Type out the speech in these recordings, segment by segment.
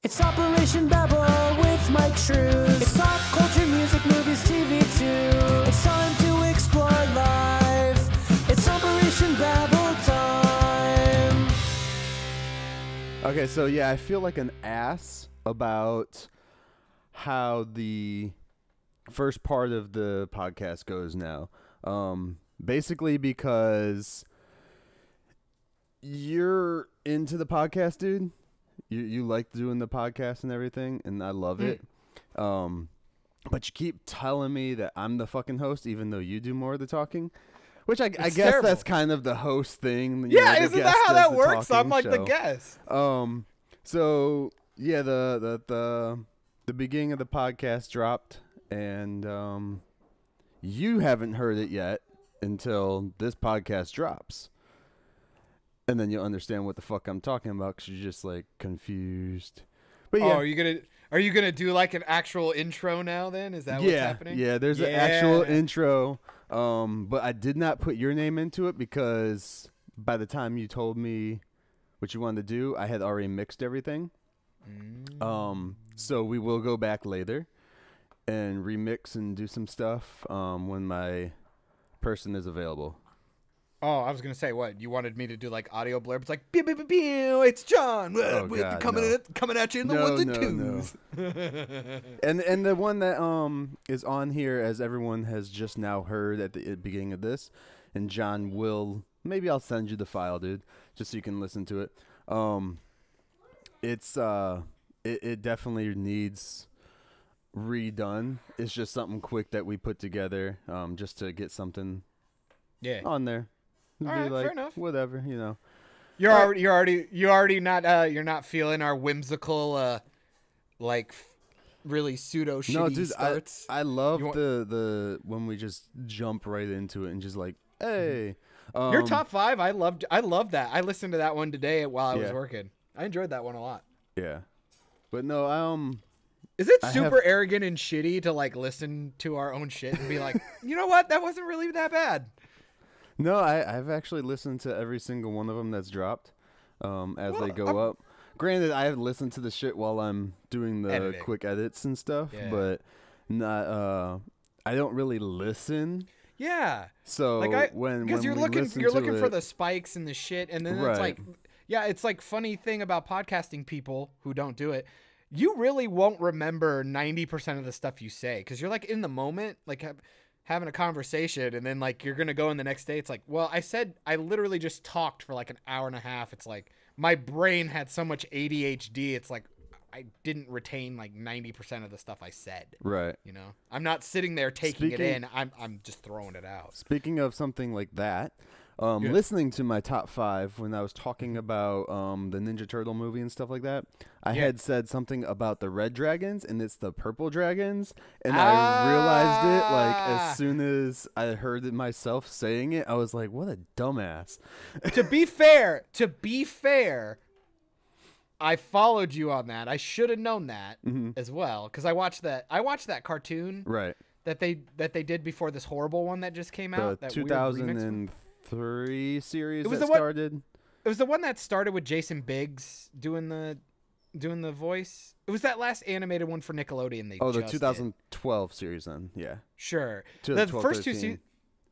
It's Operation Babble with Myke Shrews. It's pop culture, music, movies, TV too. It's time to explore life. It's Operation Babble time. Okay, so yeah, I feel like an ass about how the first part of the podcast goes now. Basically because you're into the podcast, dude. You like doing the podcast and everything, and I love it. But you keep telling me that I'm the fucking host, even though you do more of the talking. Which I guess terrible. that's kind of the host thing. Yeah, isn't that how that works? I'm like the guest. So yeah, the beginning of the podcast dropped, and you haven't heard it yet until this podcast drops. And then you'll understand what the fuck I'm talking about because you're just like confused. But yeah. Oh, are you gonna do like an actual intro now? Then is that what's happening? Yeah, there's an actual intro. But I did not put your name into it because by the time you told me what you wanted to do, I had already mixed everything. So we will go back later and remix and do some stuff when my person is available. Oh, I was gonna say, what you wanted me to do, like audio blurbs, like "Pew, pew, pew, pew, it's John, God, coming at you in the ones and twos." And the one that is on here, as everyone has just now heard at the beginning of this, and John will, maybe I'll send you the file, dude, just so you can listen to it. It definitely needs redone. It's just something quick that we put together just to get something on there. All right, fair enough. Whatever, you know. You're already not you're not feeling our whimsical like really pseudo shitty No, dude, starts. I love the when we just jump right into it and just like, hey. Your top 5, I loved that. I listened to that one today while I was working. I enjoyed that one a lot. Yeah. But no, is it super arrogant and shitty to like listen to our own shit and be like, you know what, that wasn't really that bad? No, I've actually listened to every single one of them that's dropped as they go up. Granted, I have listened to the shit while I'm doing the quick edits and stuff, but not. I don't really listen. Yeah. So because you're looking for the spikes and the shit, and then it's like, it's like funny thing about podcasting people who don't do it. You really won't remember 90% of the stuff you say because you're like in the moment, like having a conversation, and then like you're gonna go in the next day. It's like, well, I literally just talked for like an hour and a half. It's like my brain had so much ADHD. It's like I didn't retain like 90% of the stuff I said. Right. You know, I'm not sitting there taking it in. I'm just throwing it out. Speaking of something like that, listening to my top 5 when I was talking about the Ninja Turtle movie and stuff like that, I had said something about the red dragons, and it's the purple dragons, and I realized it like as soon as I heard it myself saying it. I was like, what a dumbass. To be fair, I followed you on that. I should have known that as well, because I watched that cartoon that they did before this horrible one that just came out. The that 2003 series that started. It was the one that started with Jason Biggs doing the voice. It was that last animated one for Nickelodeon. The 2012 series then. Yeah. Sure. The first 2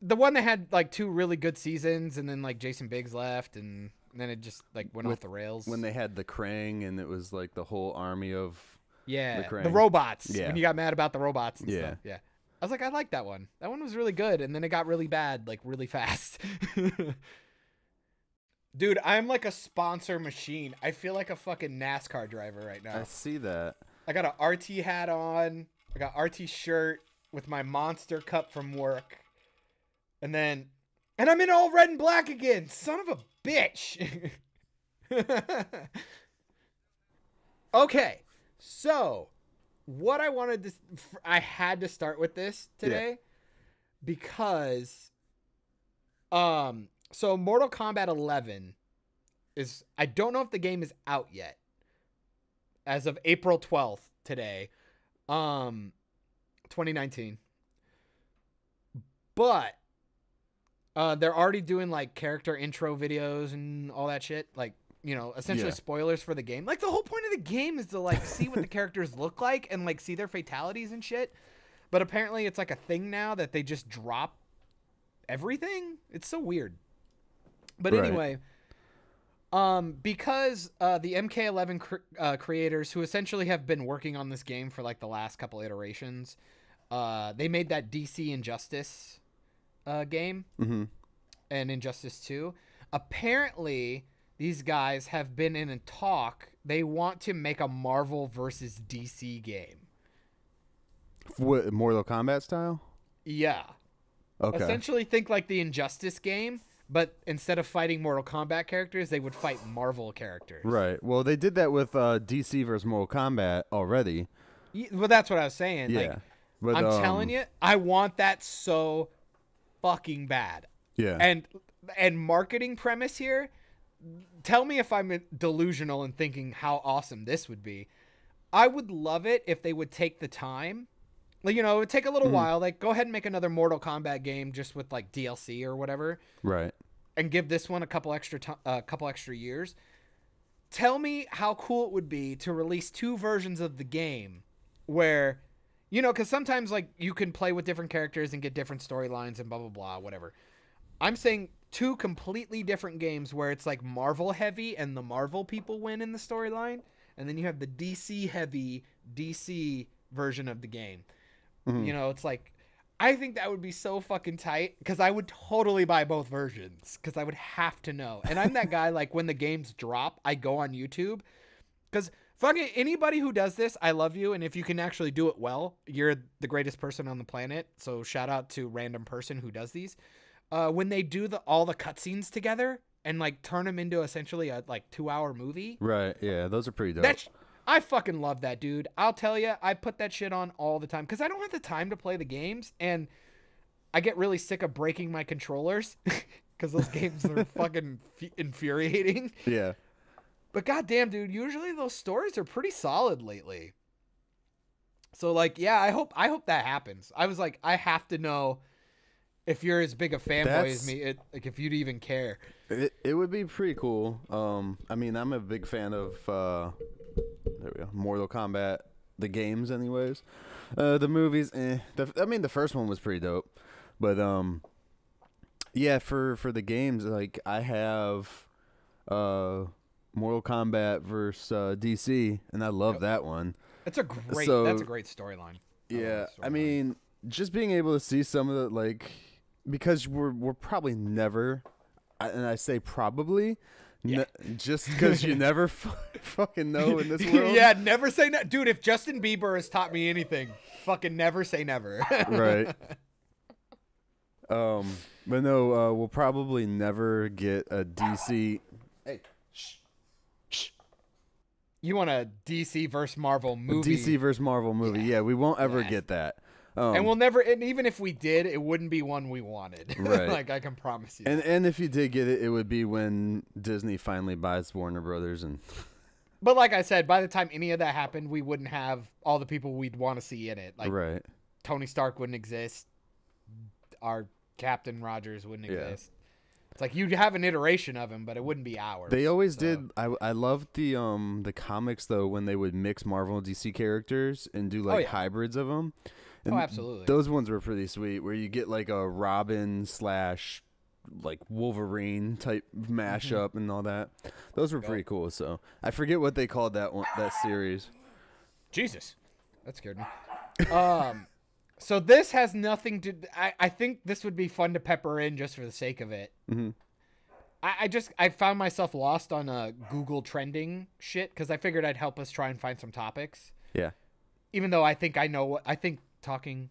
the one that had like 2 really good seasons, and then like Jason Biggs left, and then it just like went off the rails. When they had the Krang, and it was like the whole army of the robots. Yeah. When you got mad about the robots and stuff. Yeah. I was like, I like that one. That one was really good, and then it got really bad, like really fast. Dude, I'm like a sponsor machine. I feel like a fucking NASCAR driver right now. I see that. I got an RT hat on. I got RT shirt with my Monster cup from work. And I'm in all red and black again. Son of a bitch. Okay. So, what I wanted to... I had to start with this today because... So Mortal Kombat 11 is, I don't know if the game is out yet as of April 12th today, 2019, but they're already doing like character intro videos and all that shit. Like you know, essentially spoilers for the game. Like, the whole point of the game is to, like, see what the characters look like and, like, see their fatalities and shit. But apparently it's, like, a thing now that they just drop everything. It's so weird. But anyway, because the MK11 creators, who essentially have been working on this game for, like, the last couple iterations, they made that DC Injustice game and Injustice 2. Apparently, these guys have been in a talk. They want to make a Marvel versus DC game. What, Mortal Kombat style? Yeah. Okay. Essentially, think like the Injustice game, but instead of fighting Mortal Kombat characters, they would fight Marvel characters. Right. Well, they did that with DC versus Mortal Kombat already. Well, that's what I was saying. Yeah. Like, but, I'm telling you, I want that so fucking bad. Yeah. And marketing premise here, tell me if I'm delusional in thinking how awesome this would be. I would love it if they would take the time. Like, you know, it would take a little while. Like, go ahead and make another Mortal Kombat game just with, like, DLC or whatever. Right. And give this one a couple extra years. Tell me how cool it would be to release 2 versions of the game where, you know, because sometimes, like, you can play with different characters and get different storylines and blah, blah, blah, whatever. I'm saying 2 completely different games where it's, like, Marvel heavy and the Marvel people win in the storyline. And then you have the DC heavy DC version of the game. You know, it's like, I think that would be so fucking tight because I would totally buy both versions because I would have to know. And I'm that guy, like, when the games drop, I go on YouTube because fucking anybody who does this, I love you. And if you can actually do it well, you're the greatest person on the planet. So shout out to random person who does these. When they do all the cutscenes together and, like, turn them into essentially a, like, 2-hour movie. Right. Yeah. Those are pretty dope. I fucking love that, dude. I'll tell you, I put that shit on all the time because I don't have the time to play the games, and I get really sick of breaking my controllers because those games are fucking infuriating. Yeah. But goddamn, dude, usually those stories are pretty solid lately. So, like, yeah, I hope that happens. I was like, I have to know if you're as big a fanboy as me, like, if you'd even care. It would be pretty cool. I mean, I'm a big fan of there we go, Mortal Kombat, the games, anyways. The movies, I mean, the first one was pretty dope, but yeah, for the games, like, I have Mortal Kombat versus DC, and I love that one. That's a great storyline. Yeah, I mean, just being able to see some of the, like, because we're probably never, and I say probably. Yeah. Just because you never fucking know in this world. Yeah, never say no. Dude, if Justin Bieber has taught me anything, fucking never say never. Right. But no, we'll probably never get a DC. Hey, shh. You want a DC versus Marvel movie? DC versus Marvel movie. Yeah, we won't ever get that. And we'll never, and even if we did, it wouldn't be one we wanted. Right. Like, I can promise you. And if you did get it, it would be when Disney finally buys Warner Brothers. But like I said, by the time any of that happened, we wouldn't have all the people we'd want to see in it. Like, right. Tony Stark wouldn't exist. Our Captain Rogers wouldn't exist. It's like you'd have an iteration of him, but it wouldn't be ours. They always did. I loved the comics, though, when they would mix Marvel and DC characters and do, like, hybrids of them. And absolutely. Those ones were pretty sweet, where you get, like, a Robin / like Wolverine type mashup and all that. Those were pretty cool. So I forget what they called that series. Jesus, that scared me. So this has nothing to. I think this would be fun to pepper in just for the sake of it. I found myself lost on Google trending shit because I figured I'd help us try and find some topics. Yeah. Even though I think I know what I think. Talking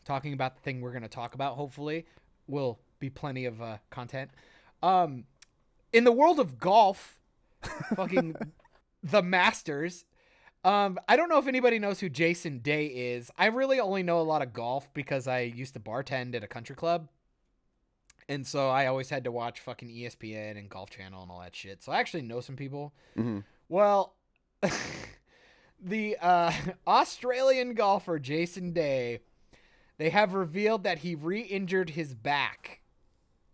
about the thing we're going to talk about, hopefully, will be plenty of content. In the world of golf, fucking the Masters, I don't know if anybody knows who Jason Day is. I really only know a lot of golf because I used to bartend at a country club. And so I always had to watch fucking ESPN and Golf Channel and all that shit. So I actually know some people. Well... The Australian golfer Jason Day, they have revealed that he re-injured his back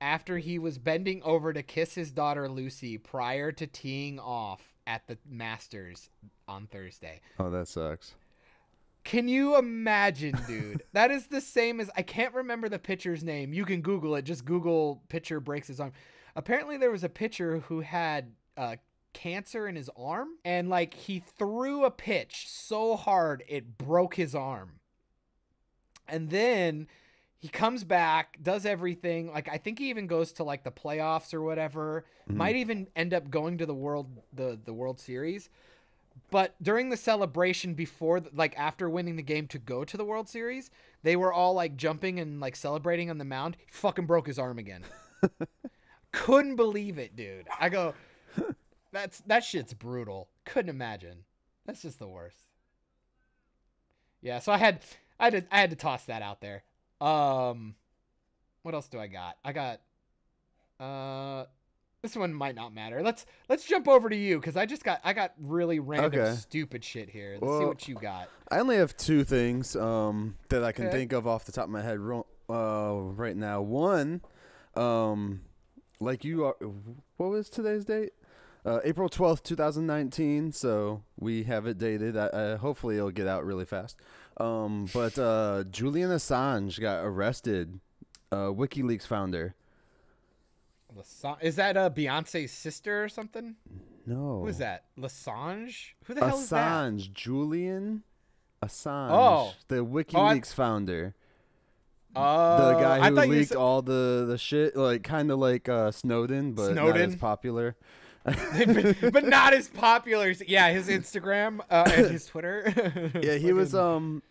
after he was bending over to kiss his daughter Lucy prior to teeing off at the Masters on Thursday. Oh, that sucks. Can you imagine, dude? That is the same as, I can't remember the pitcher's name. You can Google it. Just Google pitcher breaks his arm. Apparently there was a pitcher who had cancer in his arm, and like he threw a pitch so hard it broke his arm. And then he comes back, does everything. Like, I think he even goes to like the playoffs or whatever. Might even end up going to the World Series. But during the celebration before, like after winning the game to go to the World Series, they were all like jumping and like celebrating on the mound. He fucking broke his arm again. Couldn't believe it, dude. I go, that shit's brutal. Couldn't imagine. That's just the worst. Yeah, so I had to toss that out there. What else do I got? I got this one might not matter. Let's jump over to you, because I got really random stupid shit here. Let's see what you got. I only have two things that I can think of off the top of my head right now. One, like you are, what was today's date? April 12th, 2019. So we have it dated. Hopefully it'll get out really fast. But Julian Assange got arrested. WikiLeaks founder. Is that Beyonce's sister or something? No. Who is that? Lasange? Who the hell is that? Assange. Julian Assange. Oh. The WikiLeaks founder. The guy who leaked all the shit, like kind of like Snowden, but not as popular. but not as popular. Yeah, his Instagram and his Twitter. Yeah, he was.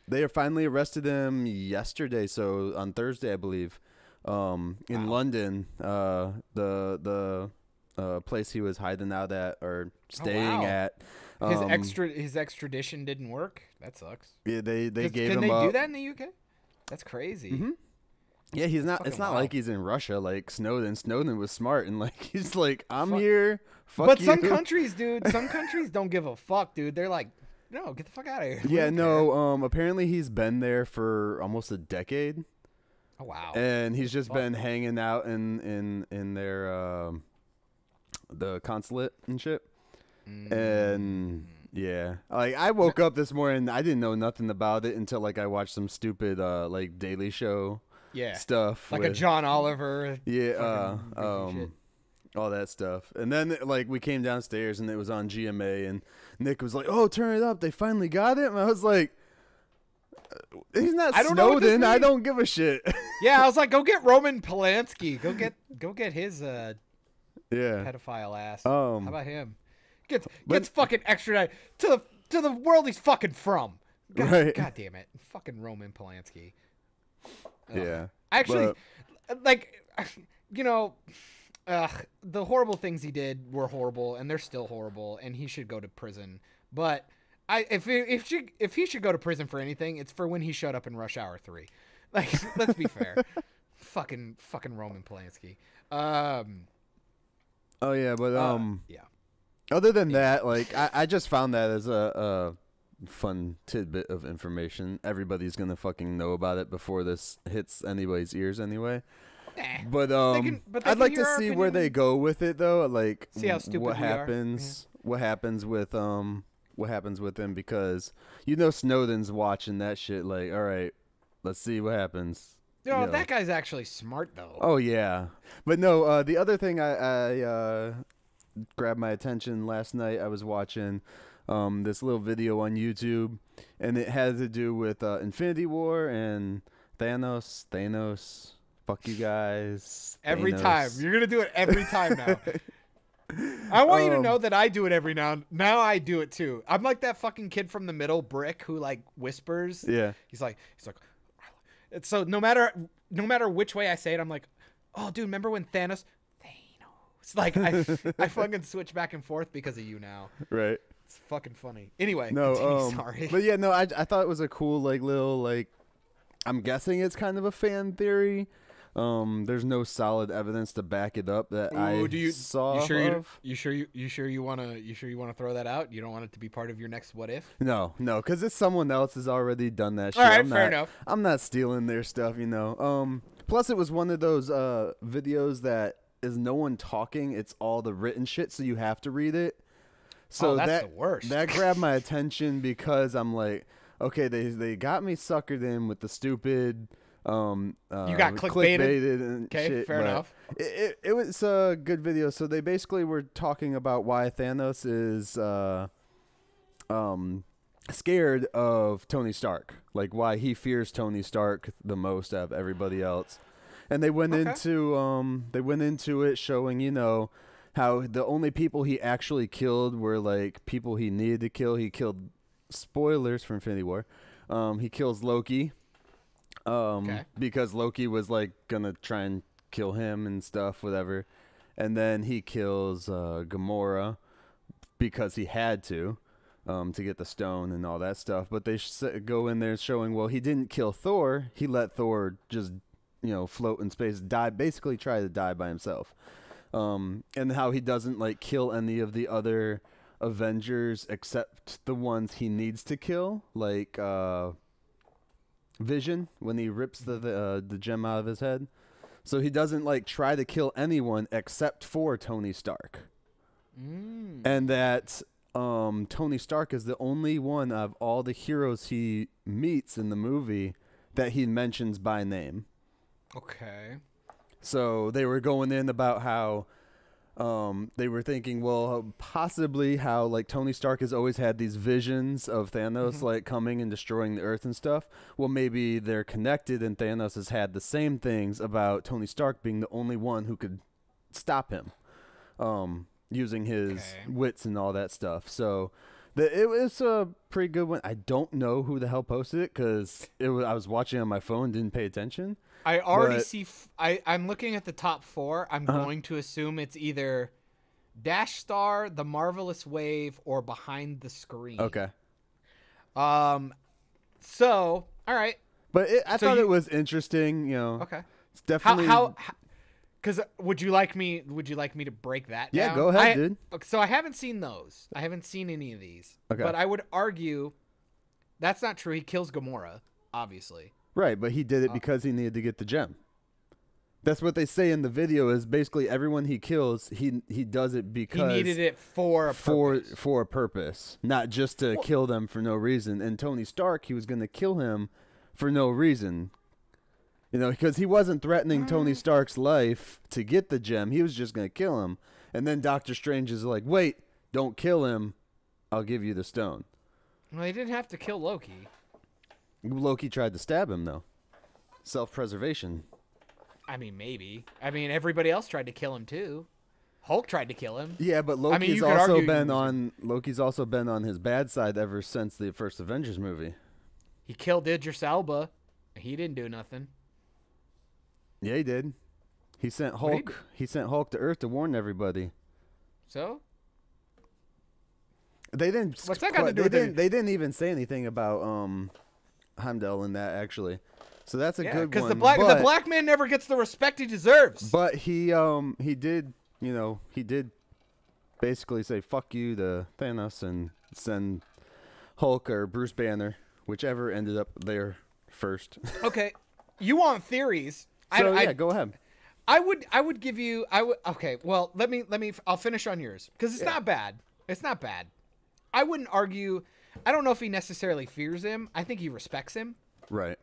They finally arrested him yesterday, so on Thursday, I believe, in London. The place he was hiding out at or staying at. His extradition didn't work. That sucks. Yeah, they gave Can him they up. do that in the UK? That's crazy. Mm-hmm. Yeah, he's not. It's not like he's in Russia like Snowden. Snowden was smart and like he's like, I'm here. Fuck but you. some countries, dude, some countries don't give a fuck, dude. They're like, no, get the fuck out of here. Yeah, no. Apparently he's been there for almost a decade. Oh wow. And he's just been hanging out in their the consulate and shit. And yeah, like I woke up this morning, I didn't know nothing about it until like I watched some stupid like Daily Show stuff, like a John Oliver, all that stuff. And then like we came downstairs and it was on GMA, and Nick was like, "Oh, turn it up! They finally got it." And I was like, "He's not Snowden. I don't give a shit." Yeah, I was like, "Go get Roman Polanski. Go get his pedophile ass. How about him? Gets fucking extradited to the world he's fucking from. God damn it, fucking Roman Polanski." Yeah. Actually, like, you know, the horrible things he did were horrible, and they're still horrible, and he should go to prison. But if he should go to prison for anything, it's for when he showed up in Rush Hour 3. Like, let's be fair. fucking Roman Polanski. Oh yeah, but other than that, like I just found that as a fun tidbit of information. Everybody's gonna fucking know about it before this hits anybody's ears anyway. But I'd like to see where they go with it though. Like, see how stupid what happens with him, because Snowden's watching that shit. Like, all right, let's see what happens. That guy's actually smart though. Oh yeah, but no. The other thing I grabbed my attention last night. I was watching this little video on YouTube, and it had to do with Infinity War and Thanos. Fuck you guys. Every time. You're going to do it every time now. I want you to know that I do it every now. Now I do it too. I'm like that fucking kid from the middle, Brick, who like whispers. Yeah. He's like. So no matter which way I say it, I'm like, oh, dude, remember when Thanos. Like I fucking switch back and forth because of you now. Right. It's fucking funny. Anyway, no, sorry. But yeah, no, I thought it was a cool like little like, I'm guessing it's kind of a fan theory. There's no solid evidence to back it up that saw. You sure you wanna throw that out? You don't want it to be part of your next what if? No, because it's someone else has already done that shit. All right, fair enough. I'm not stealing their stuff, you know. Plus, it was one of those videos that is no one talking. It's all the written shit, so you have to read it. So that's the worst. That grabbed my attention because I'm like, okay, they got me suckered in with the stupid. You got clickbaited and okay, shit, fair enough. It was a good video. So they basically were talking about why Thanos is scared of Tony Stark, like why he fears Tony Stark the most out of everybody else. And they went into it showing, you know, how the only people he actually killed were like people he needed to kill. He killed, spoilers for Infinity War. He kills Loki. Because Loki was like gonna try and kill him and stuff, whatever, and then he kills Gamora because he had to get the stone and all that stuff. But they go in there showing, well, he didn't kill Thor. He let Thor just, you know, float in space, basically try to die by himself, and how he doesn't like kill any of the other Avengers except the ones he needs to kill, like Vision, when he rips the gem out of his head. So he doesn't like try to kill anyone except for Tony Stark. And that Tony Stark is the only one of all the heroes he meets in the movie that he mentions by name. Okay. So they were going in about how they were thinking, well, possibly how like Tony Stark has always had these visions of Thanos like coming and destroying the Earth and stuff. Well, maybe they're connected, and Thanos has had the same things about Tony Stark being the only one who could stop him, using his wits and all that stuff. So it was a pretty good one. I don't know who the hell posted it because I was watching on my phone, didn't pay attention. I already see. I'm looking at the top 4. I'm going to assume it's either Dash Star, The Marvelous Wave, or Behind the Screen. Okay. So, all right. But I thought it was interesting. You know. Okay. It's definitely. How because would you like me to break that down? Yeah, go ahead, dude. So I haven't seen those. I haven't seen any of these. Okay. But I would argue that's not true. He kills Gamora, obviously. Right, but he did it because he needed to get the gem. That's what they say in the video. Is basically everyone he kills, he does it because he needed it for a purpose, not just to kill them for no reason. And Tony Stark, he was going to kill him for no reason, you know, because he wasn't threatening Tony Stark's life to get the gem. He was just going to kill him. And then Doctor Strange is like, "Wait, don't kill him. I'll give you the stone." Well, he didn't have to kill Loki. Loki tried to stab him, though. Self-preservation. I mean, maybe. I mean, everybody else tried to kill him, too. Hulk tried to kill him. Yeah, but Loki's also been on his bad side ever since the first Avengers movie. He killed Idris Elba. He didn't do nothing. Yeah, he did. He sent Hulk. He sent Hulk to Earth to warn everybody. So? They didn't. What's that got to do with it? They didn't even say anything about Heimdall in that, actually. So that's a good one. Because the black man never gets the respect he deserves. But he did, you know, he did basically say fuck you to Thanos and send Hulk or Bruce Banner, whichever ended up there first. Okay, you want theories? So yeah, go ahead. I would give you. Okay. Well, let me. I'll finish on yours because it's not bad. It's not bad. I wouldn't argue. I don't know if he necessarily fears him. I think he respects him. Right.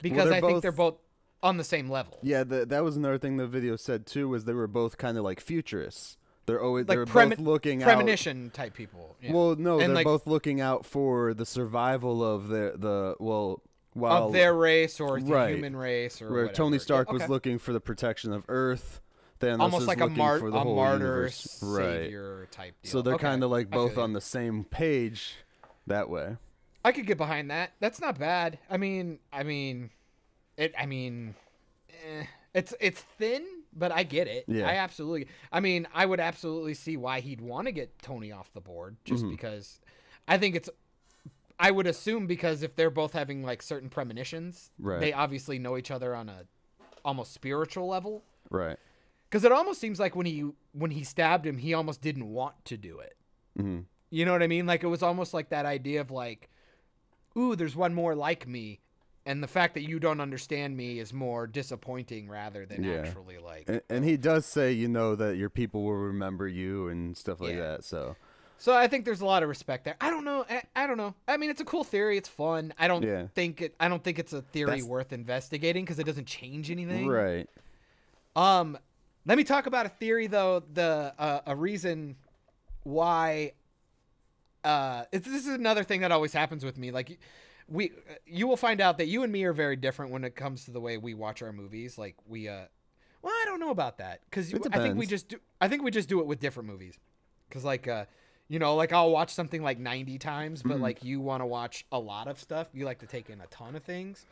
Because I think they're both on the same level. Yeah, that was another thing the video said too, was they were both kind of like futurists. They're always like both looking out. Premonition type people. Yeah. Well, no, and they're both looking out for the survival of of their race or the human race or whatever. Tony Stark was looking for the protection of Earth. Thanos almost like a martyr savior type deal. So they're kind of like both on the same page that way. I could get behind that. That's not bad. It's thin, but I get it. Yeah. I would absolutely see why he'd want to get Tony off the board just because I would assume because if they're both having like certain premonitions, they obviously know each other on a almost spiritual level. Right. Because it almost seems like when he stabbed him, he almost didn't want to do it. Mm-hmm. You know what I mean? Like, it was almost like that idea of like, ooh, there's one more like me. And the fact that you don't understand me is more disappointing rather than actually like. And he does say, you know, that your people will remember you and stuff like that. So I think there's a lot of respect there. I don't know. I don't know. I mean, it's a cool theory. It's fun. I don't think it's a theory worth investigating because it doesn't change anything. Right. Let me talk about a theory though. A reason why. This is another thing that always happens with me. Like, you will find out that you and me are very different when it comes to the way we watch our movies. Like well, I don't know about that because I think we just do it with different movies. Because like you know, like I'll watch something like 90 times, but like you want to watch a lot of stuff. You like to take in a ton of things.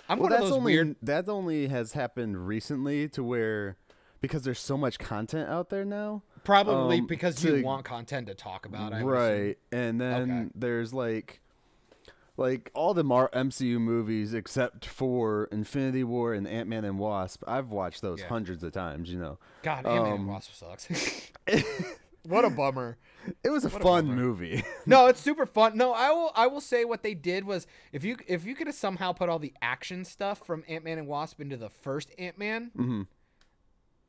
That only has happened recently to where, because there's so much content out there now. Probably because you want content to talk about. Right. And then there's like all the MCU movies except for Infinity War and Ant-Man and Wasp. I've watched those hundreds of times, you know. God, Ant-Man and Wasp sucks. What a bummer. It was a fun movie. No, it's super fun. No, I will say what they did was if you could have somehow put all the action stuff from Ant-Man and Wasp into the first Ant-Man,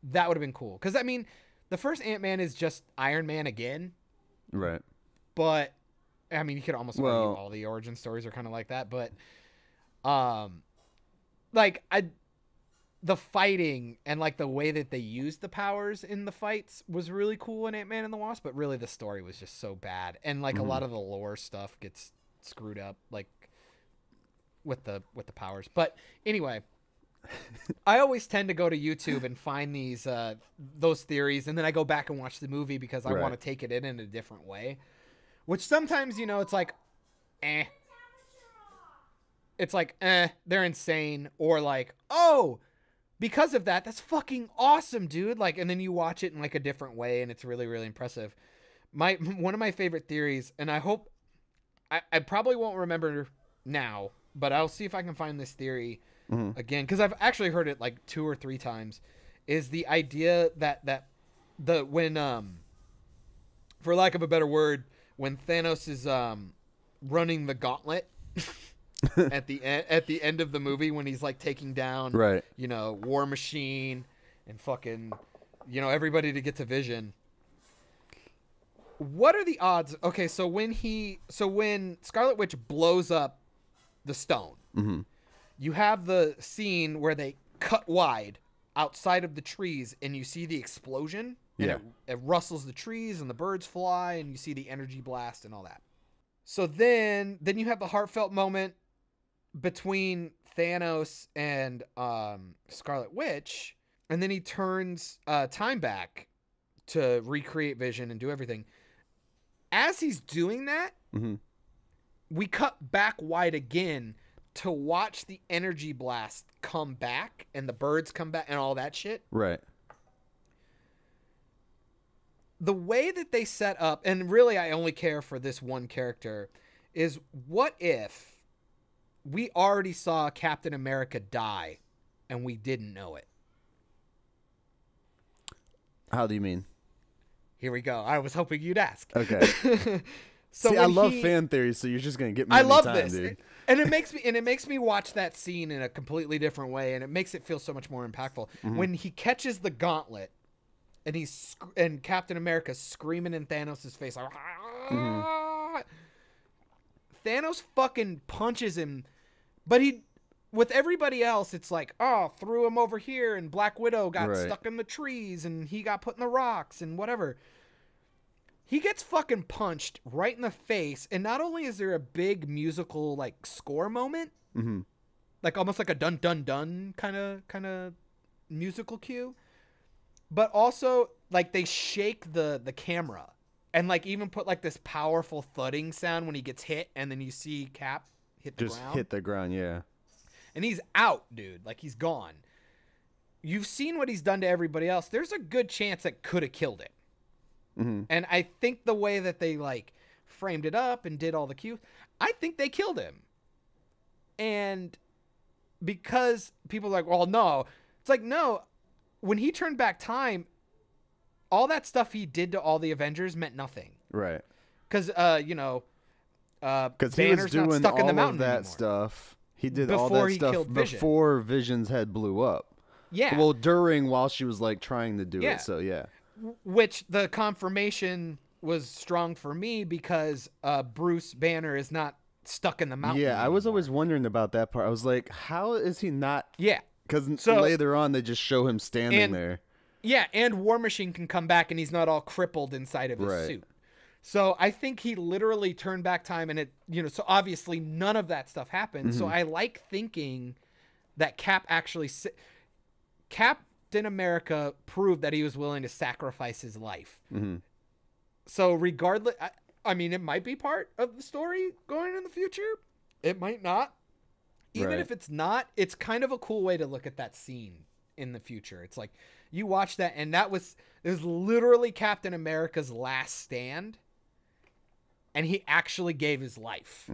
that would have been cool. Because I mean, the first Ant-Man is just Iron Man again. Right. But I mean, you could almost argue all the origin stories are kind of like that, but the fighting and like the way that they used the powers in the fights was really cool in Ant-Man and the Wasp, but really the story was just so bad. And like a lot of the lore stuff gets screwed up like with the powers. But anyway, I always tend to go to YouTube and find those theories, and then I go back and watch the movie because I want to take it in a different way. Which sometimes, you know, it's like, It's like, they're insane. Or like, oh, because of that, that's fucking awesome, dude. Like, and then you watch it in like a different way, and it's really, really impressive. One of my favorite theories, and I hope, I probably won't remember now, but I'll see if I can find this theory again, because I've actually heard it like 2 or 3 times, is the idea that when, for lack of a better word, when Thanos is running the gauntlet at the end of the movie, when he's like taking down you know, War Machine and fucking, you know, everybody to get to Vision. What are the odds? Okay, so when Scarlet Witch blows up the stone, you have the scene where they cut wide outside of the trees and you see the explosion. And it rustles the trees and the birds fly and you see the energy blast and all that. So then you have the heartfelt moment between Thanos and Scarlet Witch, and then he turns time back to recreate Vision and do everything. As he's doing that, we cut back wide again to watch the energy blast come back and the birds come back and all that shit. Right. The way that they set up, and really I only care for this one character, is what if we already saw Captain America die and we didn't know it? How do you mean? Here we go. I was hoping you'd ask. Okay. So see, I love fan theories, so you're just gonna get me. I love time, this, dude. and it makes me watch that scene in a completely different way, and it makes it feel so much more impactful when he catches the gauntlet. And Captain America's screaming in Thanos' face. Like, Thanos fucking punches him. But with everybody else, it's like, oh, threw him over here. And Black Widow got stuck in the trees. And he got put in the rocks and whatever. He gets fucking punched right in the face. And not only is there a big musical like score moment. Like almost like a dun dun dun kind of musical cue. But also, like, they shake the camera and, like, even put, like, this powerful thudding sound when he gets hit, and then you see Cap hit the ground. Just hit the ground, yeah. And he's out, dude. Like, he's gone. You've seen what he's done to everybody else. There's a good chance that could have killed him. And I think the way that they, like, framed it up and did all the cues, I think they killed him. And because people are like, well, no, It's like, no, when he turned back time, all that stuff he did to all the Avengers meant nothing. Right. Because, you know, because he was doing not stuck all in the mountain of that anymore. Stuff. He did Before all that he stuff killed Vision. before Vision's head blew up. Yeah. Well, while she was like trying to do it. So yeah. Which the confirmation was strong for me because Bruce Banner is not stuck in the mountain. Yeah, anymore. I was always wondering about that part. I was like, how is he not? Yeah. Because later on they just show him standing there. Yeah, and War Machine can come back and he's not all crippled inside of his suit. So I think he literally turned back time and so obviously none of that stuff happened. So I like thinking that Captain America proved that he was willing to sacrifice his life. So regardless, I mean, it might be part of the story going in the future. It might not. Even if it's not, it's kind of a cool way to look at that scene in the future. It's like you watch that and it was literally Captain America's last stand. And he actually gave his life.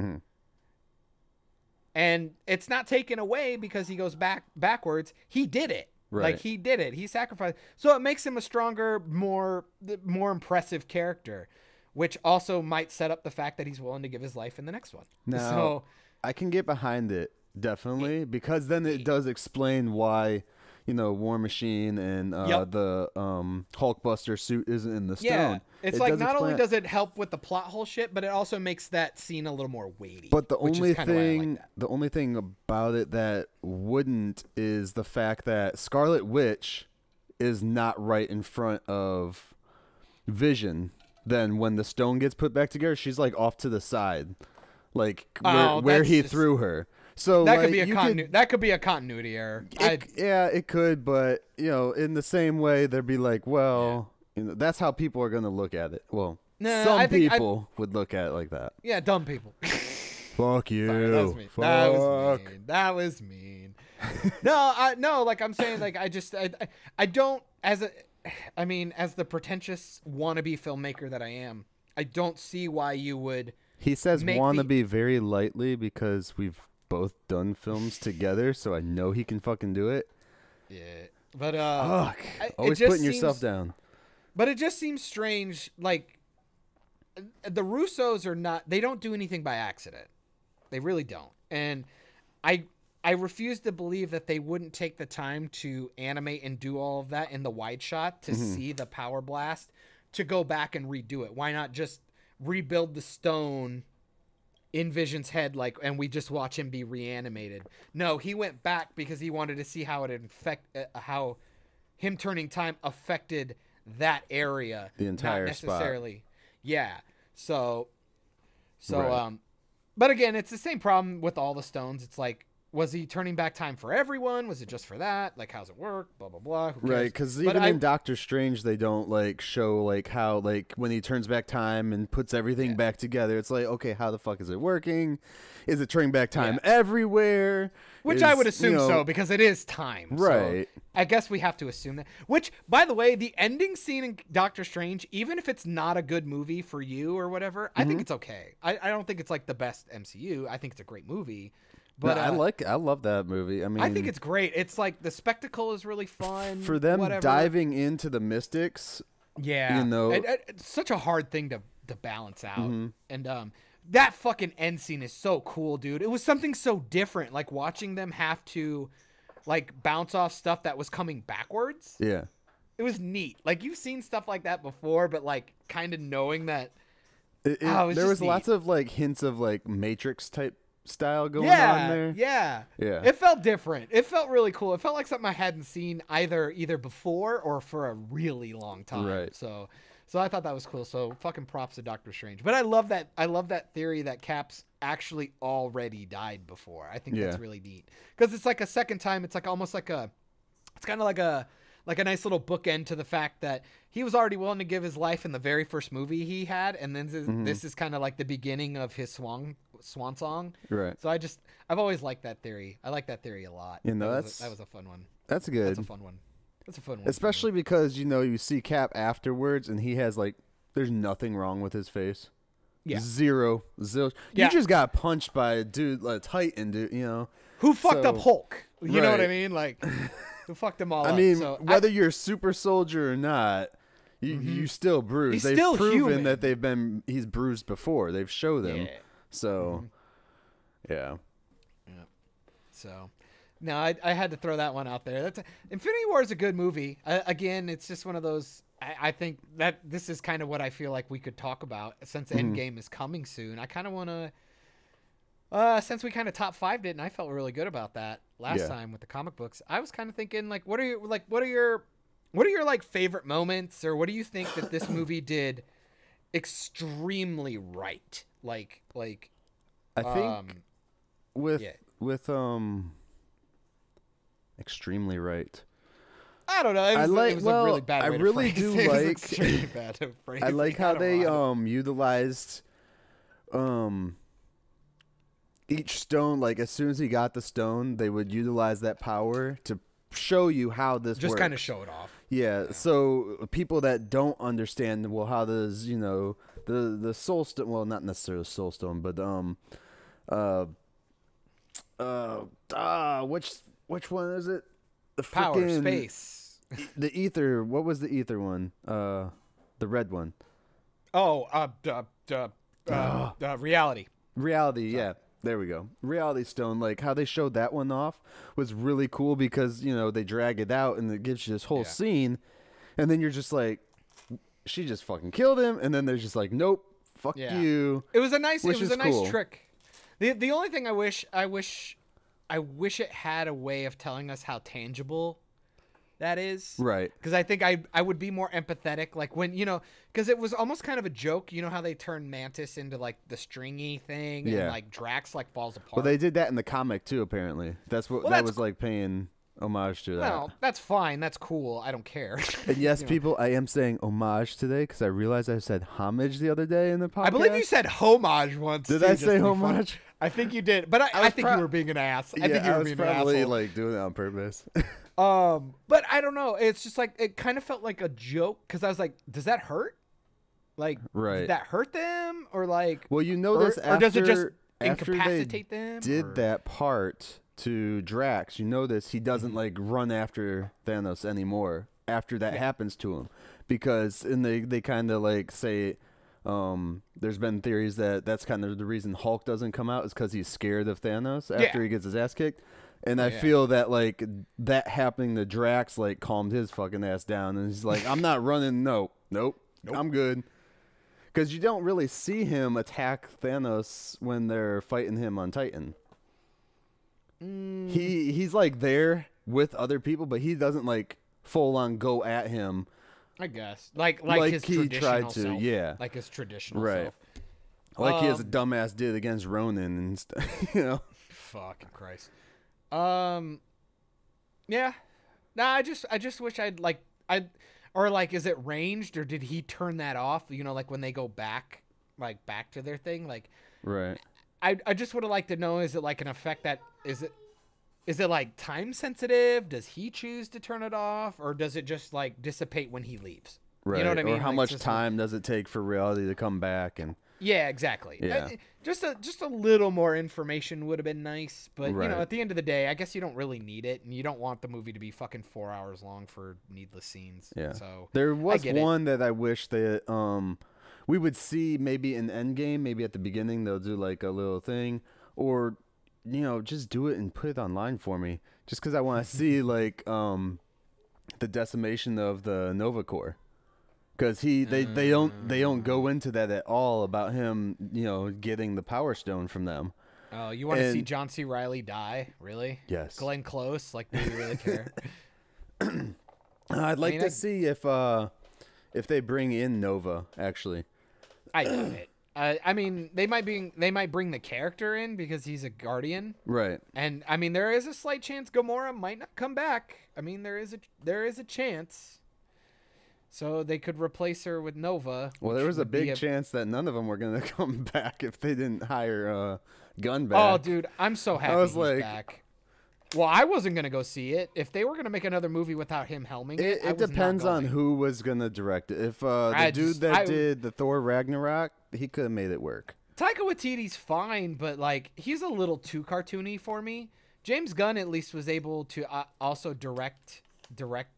And it's not taken away because he goes backwards. He did it. Like he did it. He sacrificed. So it makes him a stronger, more impressive character, which also might set up the fact that he's willing to give his life in the next one. Now, so I can get behind it, definitely, because then it does explain why, War Machine and the Hulkbuster suit isn't in the stone. Yeah, it's like not only does it help with the plot hole shit, but it also makes that scene a little more weighty. But the only thing about it that wouldn't is the fact that Scarlet Witch is not right in front of Vision. Then when the stone gets put back together, she's like off to the side, like where he threw her. So that could be a continuity error. It could, but in the same way, they'd be like, well, that's how people are going to look at it. Well, some people would look at it like that. Yeah, dumb people. Fuck you. Sorry, that was mean. Fuck. That was mean. No, like I'm saying, like I don't as the pretentious wannabe filmmaker that I am, I don't see why you would. He says wannabe very lightly because we've both done films together, so I know he can fucking do it. Yeah, but always putting yourself down. But it just seems strange. Like the Russos they don't do anything by accident. They really don't. And I refuse to believe that they wouldn't take the time to animate and do all of that in the wide shot to see the power blast, to go back and redo it. Why not just rebuild the stone in Vision's head, and we just watch him be reanimated? No, he went back because he wanted to see how how him turning time affected that area, the entire not necessarily spot. Yeah. So but again, it's the same problem with all the stones. It's like, was he turning back time for everyone? Was it just for that? Like, how's it work? Blah blah blah. Right, because even in Doctor Strange, they don't show how when he turns back time and puts everything back together. It's like, okay, how the fuck is it working? Is it turning back time everywhere? Which I would assume so, because it is time. Right. So I guess we have to assume that. Which, by the way, the ending scene in Doctor Strange, even if it's not a good movie for you or whatever, I think it's okay. I don't think it's the best MCU. I think it's a great movie. But I love that movie. I mean, I think it's great. It's the spectacle is really fun. For them diving into the mystics. Yeah. It's such a hard thing to balance out. And that fucking end scene is so cool, dude. It was something so different, watching them have to bounce off stuff that was coming backwards. Yeah. It was neat. You've seen stuff like that before, but kind of knowing that there was lots of hints of Matrix type style going on there. Yeah. It felt different. It felt really cool. It felt like something I hadn't seen either before or for a really long time. Right. So I thought that was cool. So fucking props to Doctor Strange. But I love that theory that Cap's actually already died before. I think that's really neat. Because it's a second time. It's almost it's kind of like a nice little bookend to the fact that he was already willing to give his life in the very first movie he had, and then this is kind of the beginning of his swan song. Right. So I've always liked that theory. I like that theory a lot. That was a fun one. That's good. That's a fun one. Especially because you see Cap afterwards, and he has there's nothing wrong with his face. Yeah. Zero. You just got punched by a dude, a Titan, dude. Who fucked up Hulk? You know what I mean? who fucked them all up. I mean, so whether you're a super soldier or not, you still bruise. He's They've still proven human. that he's bruised before. They've showed him. Yeah. So, yeah. So, no, I had to throw that one out there. Infinity War is a good movie. Again, it's just one of those. I think that this is kind of what I feel like we could talk about since Endgame is coming soon. I kind of want to. Since we kind of top 5'd it, and I felt really good about that last time with the comic books. I was kind of thinking, like, what are your like favorite moments, or what do you think that this movie did extremely right? Like I think with extremely right. I don't know. It was a really bad way I really to phrase do it. like. Extremely bad to phrase I like how they know. utilized each stone. Like as soon as he got the stone, they would utilize that power to show you how this just works. kind of show it off. Yeah, so people that don't understand, well, how does the soul stone? Well, not necessarily soul stone, but which one is it? The Power, space, the ether. What was the ether one? The red one. Oh, reality. Reality, yeah. There we go. Reality Stone, like how they showed that one off was really cool because, they drag it out and it gives you this whole scene. And then you're just like, she just fucking killed him. And then they're just like, nope, fuck you. It was a nice, cool. trick. The only thing I wish it had a way of telling us how tangible that is. Right. Because I think I would be more empathetic. Like when, because it was almost kind of a joke. You know how they turned Mantis into like the stringy thing and like Drax like falls apart. Well, they did that in the comic too, apparently. That was like paying homage to that. Well, that's fine. That's cool. I don't care. And yes, people, I am saying homage today because I realized I said homage the other day in the podcast. I believe you said homage once. Did I say homage? I think you did, but I think you were being an ass. I think you were being an asshole. I was probably like doing it on purpose. But I don't know. It's just like it kind of felt like a joke because I was like, does that hurt? Like, did that hurt them or like? Well, this after, or does it just after incapacitate they them? Did that part to Drax? You notice he doesn't like run after Thanos anymore after that happens to him because they kind of like say. There's been theories that's kind of the reason Hulk doesn't come out is because he's scared of Thanos after he gets his ass kicked. And I feel that like that happening to Drax like calmed his fucking ass down and he's like, I'm not running. Nope. I'm good. Because you don't really see him attack Thanos when they're fighting him on Titan. He's like there with other people, but he doesn't like full on go at him. I guess like his he tried to, self. Like his traditional self. Like he as a dumbass did against Ronan and stuff, Fucking Christ. Yeah. Nah, I just wish is it ranged or did he turn that off? Like when they go back to their thing, like. Right. I just would have liked to know, is it like an effect that is it like time sensitive? Does he choose to turn it off or does it just like dissipate when he leaves? Right. You know what I mean? Or how much time does it take for reality to come back? And yeah, exactly. Yeah. Just a little more information would have been nice, but at the end of the day, I guess you don't really need it, and you don't want the movie to be fucking 4 hours long for needless scenes. Yeah. So there was one that I wish that we would see maybe in Endgame, maybe at the beginning they'll do like a little thing, or just do it and put it online for me, just because I want to see like the decimation of the Nova Corps. Because they don't go into that at all about him, getting the Power Stone from them. Oh, you want to see John C. Reilly die? Really? Yes. Glenn Close? Like, do you really care? I'd like to see if they bring in Nova. Actually, I doubt it. I mean, they might bring the character in because he's a Guardian, right? And I mean, there is a slight chance Gamora might not come back. I mean, there is a chance. So they could replace her with Nova. Well, there was a big chance that none of them were going to come back if they didn't hire Gunn back. Oh, dude, I'm so happy he's back. Well, I wasn't going to go see it. If they were going to make another movie without him helming it, it depends on who was going to direct it. If the dude that did the Thor Ragnarok, he could have made it work. Taika Waititi's fine, but like he's a little too cartoony for me. James Gunn at least was able to also direct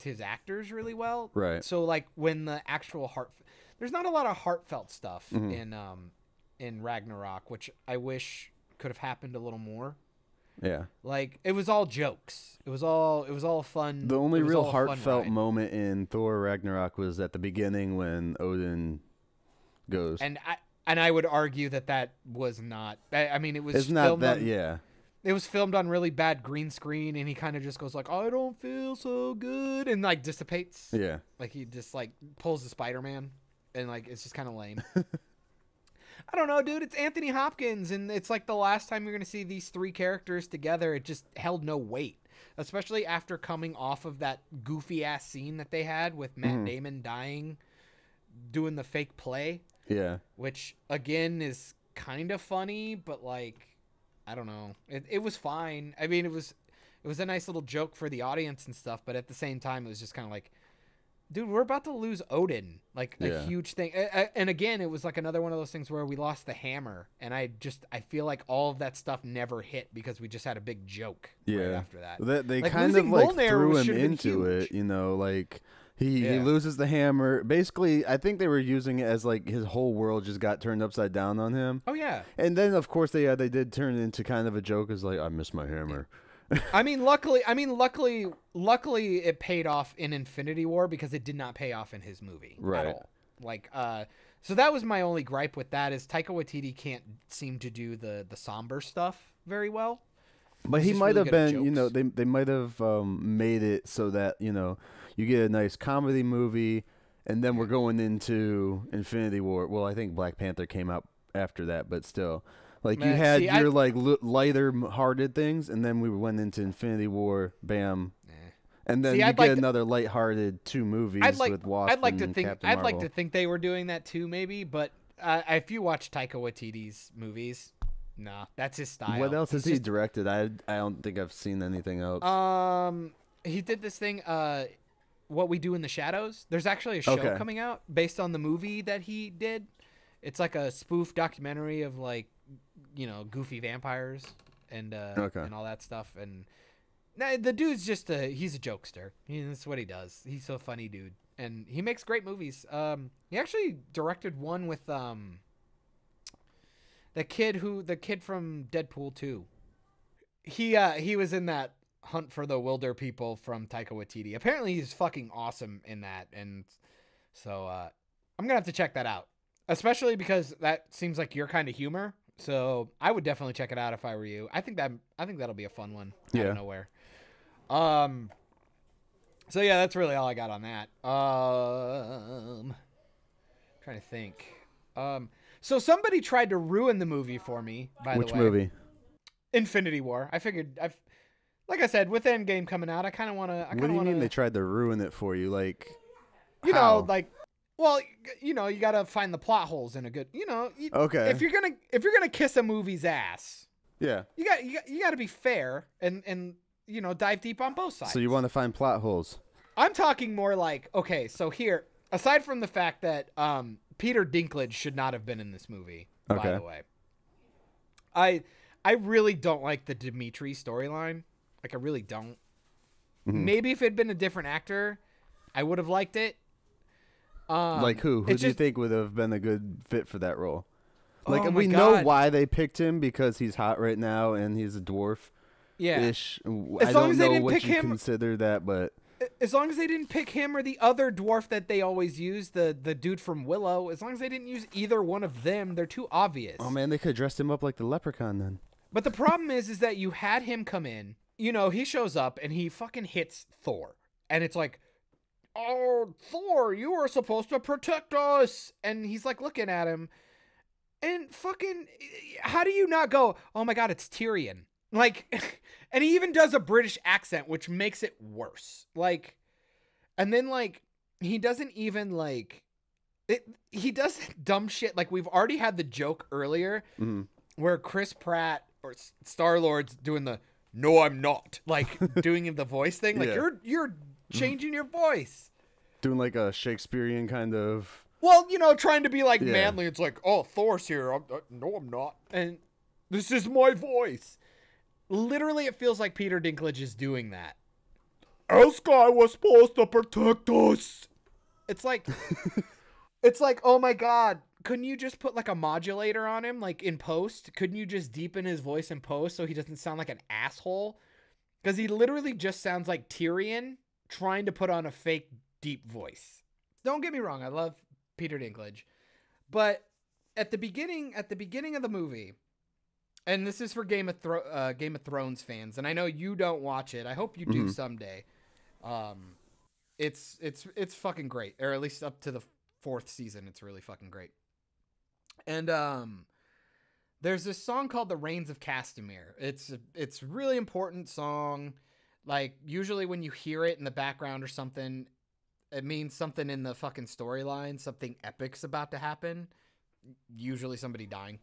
his actors really well. Right. So like when the actual there's not a lot of heartfelt stuff in Ragnarok, which I wish could have happened a little more. Yeah. Like it was all jokes. It was all fun. The only real heartfelt moment in Thor Ragnarok was at the beginning when Odin goes. And I would argue that was not. I mean, it was. It's not that. Yeah. It was filmed on really bad green screen, and he kind of just goes like, "I don't feel so good," and like dissipates. Yeah. Like he just like pulls the Spider-Man, and like it's just kind of lame. I don't know, dude. It's Anthony Hopkins, and it's like the last time you're going to see these three characters together. It just held no weight, especially after coming off of that goofy-ass scene that they had with Matt Damon dying, doing the fake play. Yeah. Which, again, is kind of funny, but, like, I don't know. It was fine. I mean, it was a nice little joke for the audience and stuff, but at the same time, it was just kind of like, dude, we're about to lose Odin, like a huge thing. And again, it was like another one of those things where we lost the hammer, and I feel like all of that stuff never hit because we just had a big joke right after that. They like, kind of like Mjolnir threw him into it, you know, like he loses the hammer. Basically, I think they were using it as like his whole world just got turned upside down on him. Oh yeah. And then of course they did turn it into kind of a joke as like, I miss my hammer. I mean, luckily, it paid off in Infinity War because it did not pay off in his movie at all. Like, so that was my only gripe with that is Taika Waititi can't seem to do the somber stuff very well. But he might have been, you know, they might have made it so that, you know, you get a nice comedy movie, and then we're going into Infinity War. Well, I think Black Panther came out after that, but still. Like, you had your, like, lighter-hearted things, and then we went into Infinity War, bam. And then you get another lighthearted 2 movies with Wasp and Captain Marvel. I'd like to think they were doing that too, maybe, but if you watch Taika Waititi's movies, nah, that's his style. What else has he directed? I don't think I've seen anything else. He did this thing, What We Do in the Shadows. There's actually a show coming out based on the movie that he did. It's like a spoof documentary of, like, you know, goofy vampires and all that stuff. And the dude's just he's a jokester. That's what he does. He's a funny dude, and he makes great movies. He actually directed one with the kid from Deadpool 2. He was in that Hunt for the Wilder People from Taika Waititi. Apparently he's fucking awesome in that, and so I'm gonna have to check that out, especially because that seems like your kind of humor. So I would definitely check it out if I were you. I think that'll be a fun one out of nowhere. So yeah, that's really all I got on that. Trying to think. So somebody tried to ruin the movie for me, by the way. Which movie? Infinity War. I figured like I said, with Endgame coming out, I kind of want to. What do you mean they tried to ruin it for you? Like, you know, like, well, you know, you got to find the plot holes in a good, you know. Okay. If you're gonna kiss a movie's ass, yeah, you got to be fair and you know, dive deep on both sides. So you want to find plot holes? I'm talking more like, okay, so here, aside from the fact that Peter Dinklage should not have been in this movie, by the way, I really don't like the Dimitri storyline. Like, I really don't. Mm-hmm. Maybe if it had been a different actor, I would have liked it. Like who? Who do you think would have been a good fit for that role? Like, we know why they picked him, because he's hot right now and he's a dwarf. Yeah. Ish. I don't know what you consider that, but as long as they didn't pick him or the other dwarf that they always use, the dude from Willow, as long as they didn't use either one of them, they're too obvious. Oh man, they could have dressed him up like the leprechaun then. But the problem is that you had him come in, you know, he shows up and he fucking hits Thor. And it's like, oh, Thor, you were supposed to protect us. And he's like looking at him. And fucking, how do you not go, oh my God, it's Tyrion? Like, and he even does a British accent, which makes it worse. Like, and then like, he doesn't even like, he does dumb shit. Like, we've already had the joke earlier where Chris Pratt or Star-Lord's doing the, no, I'm not, like doing the voice thing. Like, you're changing your voice. Doing like a Shakespearean kind of. Well, you know, trying to be like manly. It's like, oh, Thor's here. No, I'm not. And this is my voice. Literally, it feels like Peter Dinklage is doing that. Sky was supposed to protect us. It's like, oh my God. Couldn't you just put like a modulator on him, like in post? Couldn't you just deepen his voice in post so he doesn't sound like an asshole? Because he literally just sounds like Tyrion trying to put on a fake deep voice. Don't get me wrong, I love Peter Dinklage, but at the beginning of the movie, and this is for Game of Thrones fans, and I know you don't watch it. I hope you do someday. It's fucking great, or at least up to the 4th season. It's really fucking great. And there's this song called "The Rains of Castamere." It's a really important song. Like, usually when you hear it in the background or something, it means something in the fucking storyline, something epic's about to happen. Usually somebody dying.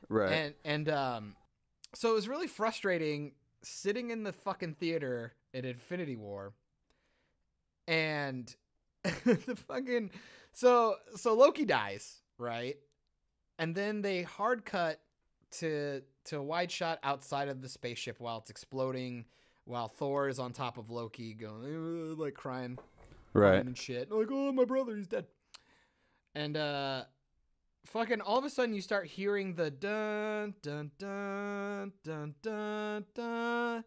Right. And so it was really frustrating sitting in the fucking theater at Infinity War. And the fucking so Loki dies, right? And then they hard cut to a wide shot outside of the spaceship while it's exploding, while Thor is on top of Loki going like crying. Right. And shit. Like, oh, my brother, he's dead. And fucking all of a sudden you start hearing the dun dun dun dun dun dun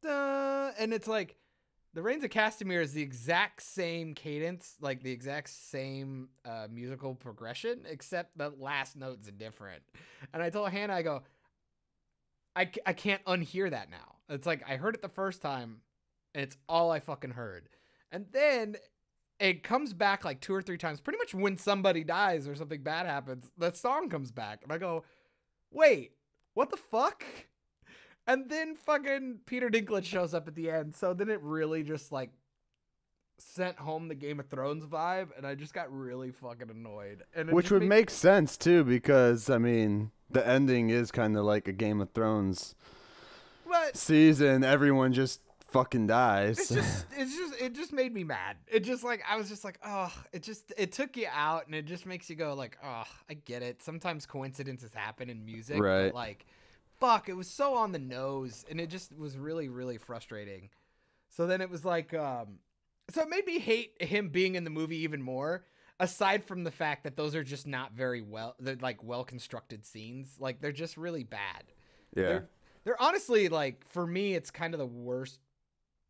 dun, and it's like the Rains of Castamere is the exact same cadence, like the exact same musical progression, except the last note's different. And I told Hannah, I go, I can't unhear that now. It's like I heard it the first time, and it's all I fucking heard. And then it comes back like 2 or 3 times. Pretty much when somebody dies or something bad happens, that song comes back. And I go, wait, what the fuck? And then fucking Peter Dinklage shows up at the end. So then it really just like sent home the Game of Thrones vibe. And I just got really fucking annoyed. And which would make sense too, because I mean, the ending is kind of like a Game of Thrones season. Everyone just fucking dies. It just made me mad. It just like, I was just like, oh, it took you out, and it just makes you go like, oh, I get it. Sometimes coincidences happen in music, right? But like, fuck, it was so on the nose, and it just was really, really frustrating. So then it was like, so it made me hate him being in the movie even more. Aside from the fact that those are just not very well constructed scenes. Like, they're just really bad. Yeah. They're honestly, like, for me, it's kind of the worst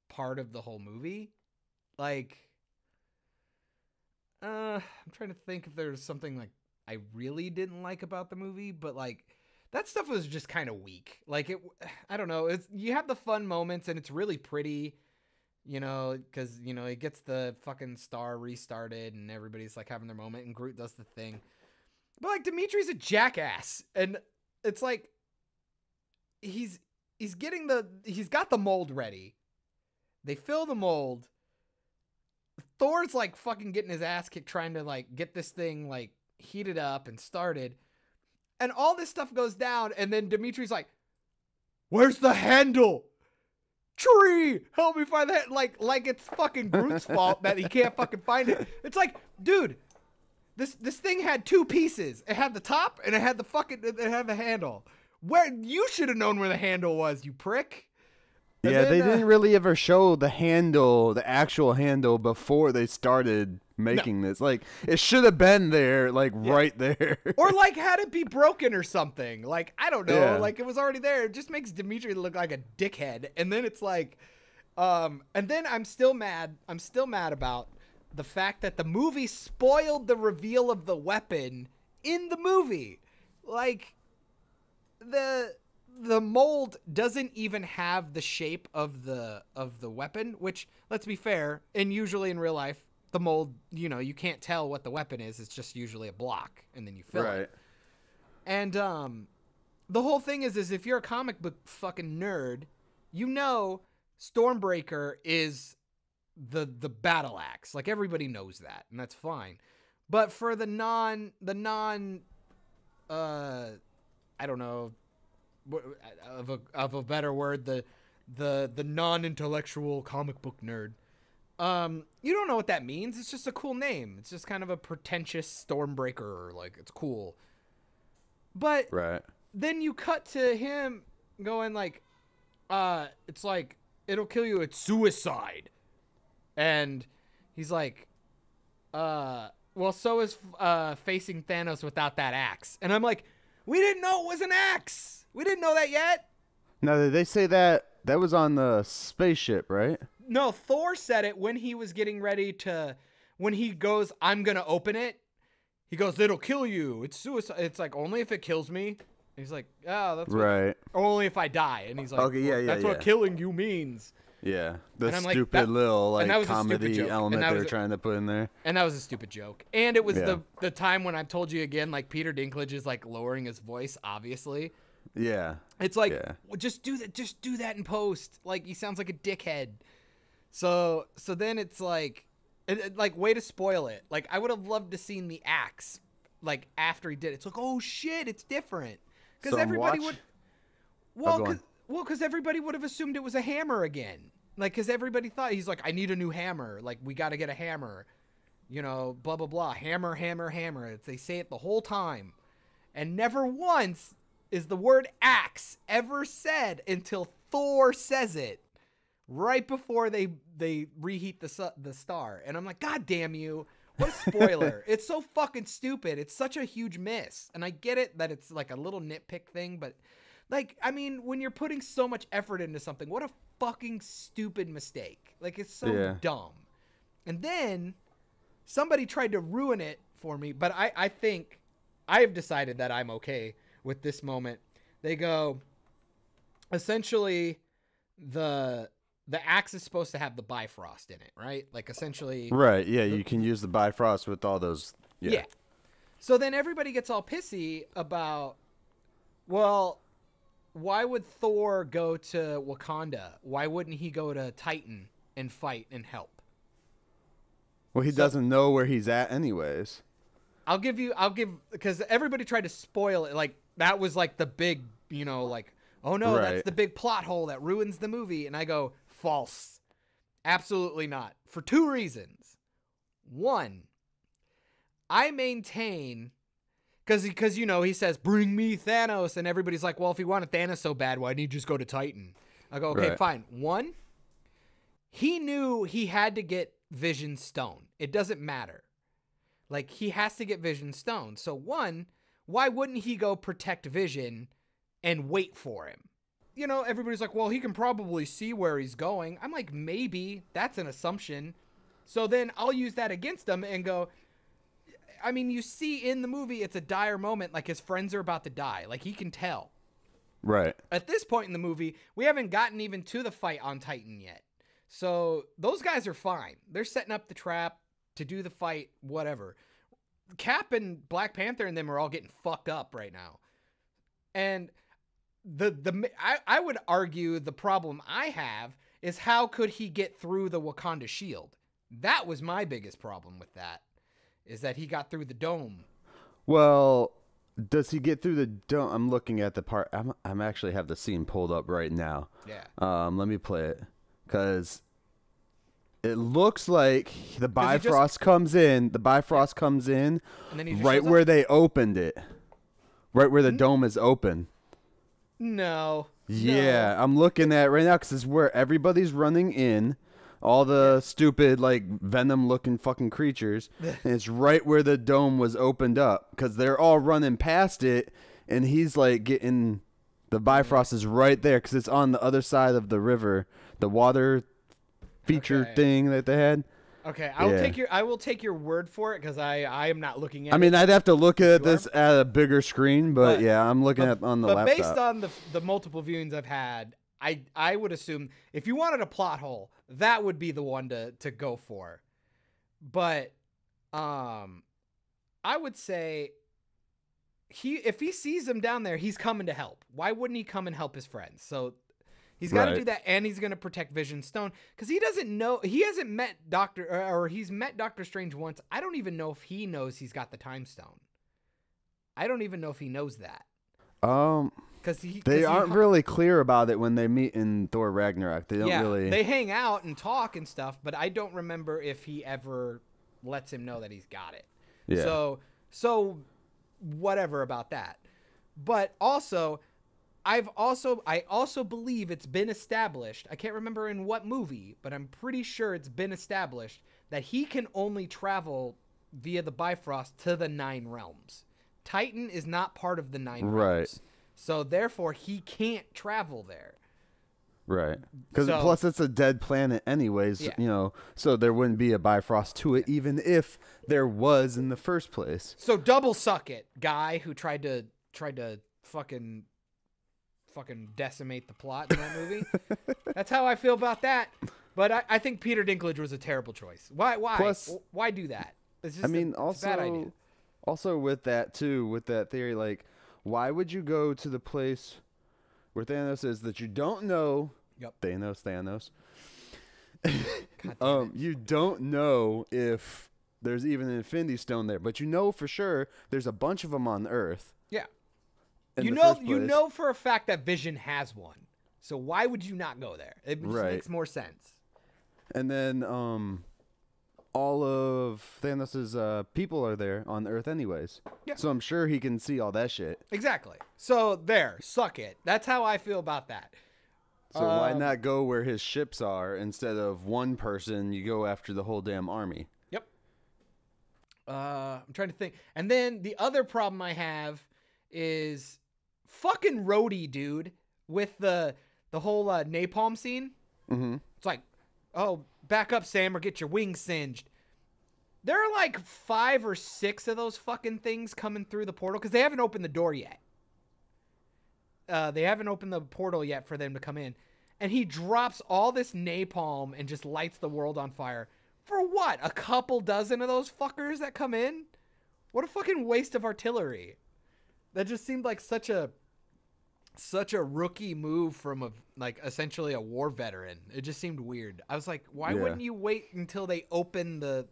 part of the whole movie. Like, I'm trying to think if there's something like I really didn't like about the movie, but like that stuff was just kind of weak. Like, I don't know. You have the fun moments, and it's really pretty. You know, because, you know, it gets the fucking star restarted and everybody's like having their moment, and Groot does the thing. But like, Dimitri's a jackass, and it's like he's got the mold ready. They fill the mold. Thor's like fucking getting his ass kicked trying to like get this thing like heated up and started. And all this stuff goes down, and then Dimitri's like, "Where's the handle? Tree, help me find that." Like it's fucking Groot's fault that he can't fucking find it. It's like, dude, this thing had 2 pieces. It had the top, and it had the handle. Where you should have known where the handle was, you prick. And yeah, then, they didn't really ever show the handle, the actual handle, before they started making this. Like, it should have been there, like, right there. Or, like, had it be broken or something. Like, I don't know. Yeah. Like, it was already there. It just makes Dimitri look like a dickhead. And then it's like, and then I'm still mad. I'm still mad about the fact that the movie spoiled the reveal of the weapon in the movie. Like, the mold doesn't even have the shape of the weapon, which, let's be fair, and usually in real life, the mold, you know, you can't tell what the weapon is. It's just usually a block, and then you fill it. And the whole thing is if you're a comic book fucking nerd, you know Stormbreaker is the battle axe. Like, everybody knows that, and that's fine. But for the non I don't know, of a better word, the non-intellectual comic book nerd, you don't know what that means. It's just a cool name. It's just kind of a pretentious Stormbreaker. Like, it's cool. But then you cut to him going like, it's like, it'll kill you. It's suicide. And he's like, well, so is facing Thanos without that axe. And I'm like, we didn't know it was an axe. We didn't know that yet. Now, did they say that was on the spaceship, right? No, Thor said it when he was getting ready to, when he goes, I'm going to open it. He goes, it'll kill you. It's suicide. It's like, only if it kills me. And he's like, oh, that's right. Only if I die. And he's like, okay, yeah, that's what killing you means. Yeah, the stupid like, little comedy element they're trying to put in there. And that was a stupid joke. And it was the time when I told you again, like Peter Dinklage is like lowering his voice, obviously. Yeah. It's like, well, just do that in post. Like he sounds like a dickhead. So then it's like way to spoil it. Like I would have loved to seen the axe like after he did it. It's like, oh shit, it's different. Because everybody would. Well, because everybody would have assumed it was a hammer again. Like, because everybody thought, he's like, I need a new hammer. Like, we got to get a hammer. You know, blah, blah, blah. Hammer, hammer, hammer. They say it the whole time. And never once is the word axe ever said until Thor says it. Right before they reheat the star. And I'm like, God damn you. What a spoiler. It's so fucking stupid. It's such a huge miss. And I get it that it's like a little nitpick thing, but... Like, I mean, when you're putting so much effort into something, what a fucking stupid mistake. Like, it's so dumb. And then somebody tried to ruin it for me, but I think I have decided that I'm okay with this moment. They go, essentially, the axe is supposed to have the Bifrost in it, right? Like, essentially. Right, yeah, you can use the Bifrost with all those. Yeah. So then everybody gets all pissy about, well... Why would Thor go to Wakanda? Why wouldn't he go to Titan and fight and help? Well, he doesn't know where he's at anyways. Because everybody tried to spoil it. Like, that was like the big, like, oh no, that's the big plot hole that ruins the movie. And I go, false. Absolutely not. For two reasons. One, I maintain... Because he says, bring me Thanos. And everybody's like, well, if you wanted Thanos so bad, why didn't you just go to Titan? I go, okay, fine. One, he knew he had to get Vision Stone. It doesn't matter. Like, he has to get Vision Stone. So, one, why wouldn't he go protect Vision and wait for him? Everybody's like, well, he can probably see where he's going. I'm like, maybe. That's an assumption. So then I'll use that against him and go... I mean, you see in the movie, it's a dire moment. Like, his friends are about to die. Like, he can tell. Right. At this point in the movie, we haven't gotten even to the fight on Titan yet. So, those guys are fine. They're setting up the trap to do the fight, whatever. Cap and Black Panther and them are all getting fucked up right now. And I would argue the problem I have is how could he get through the Wakanda shield? That was my biggest problem with that. Is that he got through the dome. Well, does he get through the dome? I'm looking at the part. I'm actually have the scene pulled up right now. Yeah. Let me play it. Because it looks like the Bifrost comes in. The Bifrost comes in and then he right where they opened it. Right where the dome is open. No. Yeah, I'm looking at it right now because it's where everybody's running in. All the stupid, like, Venom-looking fucking creatures. And it's right where the dome was opened up. Because they're all running past it. And he's, like, getting... The Bifrost is right there. Because it's on the other side of the river. The water feature thing that they had. Okay, I will take your word for it. Because I am not looking at it. I mean, I'd have to look at this at a bigger screen. But yeah, I'm looking at on the laptop. But based on the multiple viewings I've had... I would assume if you wanted a plot hole, that would be the one to go for. But I would say if he sees him down there, he's coming to help. Why wouldn't he come and help his friends? So he's got to do that, and he's going to protect Vision Stone because he doesn't know. He hasn't met or he's met Doctor Strange once. I don't even know if he knows he's got the Time Stone. I don't even know if he knows that. They aren't really clear about it when they meet in Thor Ragnarok. They don't really. They hang out and talk and stuff, but I don't remember if he ever lets him know that he's got it. Yeah. So whatever about that. But also, I also believe it's been established. I can't remember in what movie, but I'm pretty sure it's been established that he can only travel via the Bifrost to the 9 realms. Titan is not part of the 9 realms. So therefore he can't travel there. Right. Because plus it's a dead planet anyways, you know, so there wouldn't be a Bifrost to it even if there was in the first place. So double suck it, guy who tried to fucking decimate the plot in that movie. That's how I feel about that. But I think Peter Dinklage was a terrible choice. Why? Plus, why do that? It's just it's a bad idea. Also with that too, with that theory, like, why would you go to the place where Thanos is that you don't know? Yep. Thanos. God You don't know if there's even an Infinity Stone there, but you know for sure there's a bunch of them on Earth. Yeah. You know for a fact that Vision has one. So why would you not go there? It just makes more sense. And then all of Thanos' people are there on Earth anyways. Yeah. So I'm sure he can see all that shit. Exactly. So there, suck it. That's how I feel about that. So why not go where his ships are instead of one person? You go after the whole damn army. Yep. I'm trying to think. And then the other problem I have is fucking Rhodey, dude, with the whole napalm scene. Mm-hmm. It's like, oh, back up, Sam, or get your wings singed. There are like 5 or 6 of those fucking things coming through the portal because they haven't opened the door yet. They haven't opened the portal yet for them to come in. And he drops all this napalm and just lights the world on fire. For what? A couple dozen of those fuckers that come in? What a fucking waste of artillery. That just seemed like such a rookie move from essentially a war veteran. It just seemed weird. I was like, why wouldn't you wait until they open the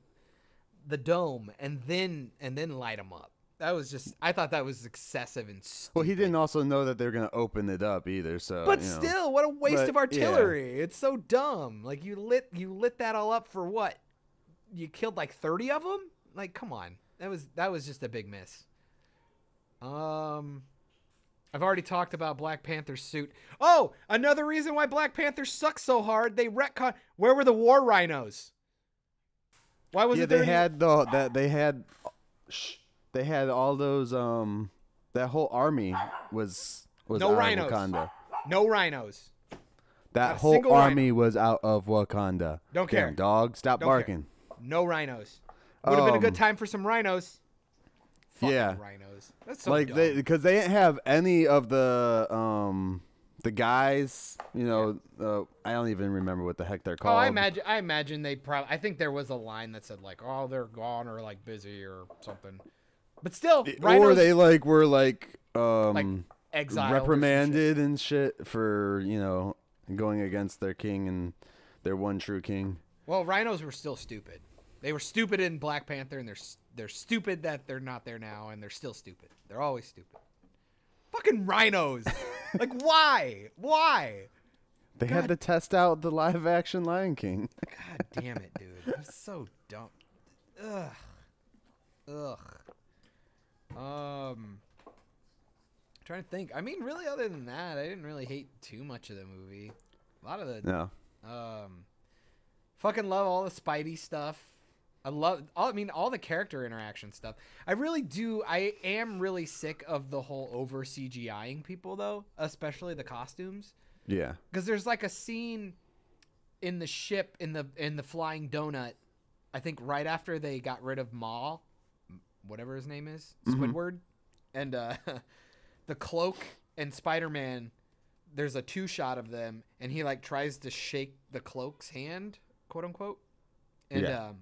dome and then light them up? I thought that was excessive and stupid. Well, he didn't also know that they're going to open it up either. So, but still, what a waste of artillery. Yeah. It's so dumb. Like you lit that all up for what? You killed like 30 of them? Like, come on. That was just a big miss. I've already talked about Black Panther's suit. Oh, another reason why Black Panther sucks so hard. They retcon. Where were the war rhinos? Why was it? They had all those. That whole army was no out rhinos. Of Wakanda. No rhinos. That whole army was out of Wakanda. Don't care. Damn, dog, stop barking. Care. No rhinos. Would have been a good time for some rhinos. Fucking rhinos. That's so dumb. Because they didn't have any of the guys. You know, I don't even remember what the heck they're called. Oh, I imagine they probably. I think there was a line that said like, "Oh, they're gone" or like busy or something. But still, rhinos, or they were exiled, reprimanded and shit for going against their king and their one true king. Well, rhinos were still stupid. They were stupid in Black Panther, and they're stupid that they're not there now, and they're still stupid. They're always stupid. Fucking rhinos. Like, why? Why? They had to test out the live-action Lion King. God damn it, dude. That's so dumb. Ugh. Trying to think. I mean, really, other than that, I didn't really hate too much of the movie. A lot of the... No. Fucking love all the Spidey stuff. I love all the character interaction stuff. I really do. I am really sick of the whole over CGIing people though, especially the costumes. Yeah. Because there's like a scene in the ship in the Flying Donut, I think right after they got rid of Maul, whatever his name is, Squidward, and the Cloak and Spider-Man. There's a 2-shot of them, and he like tries to shake the Cloak's hand, quote unquote, and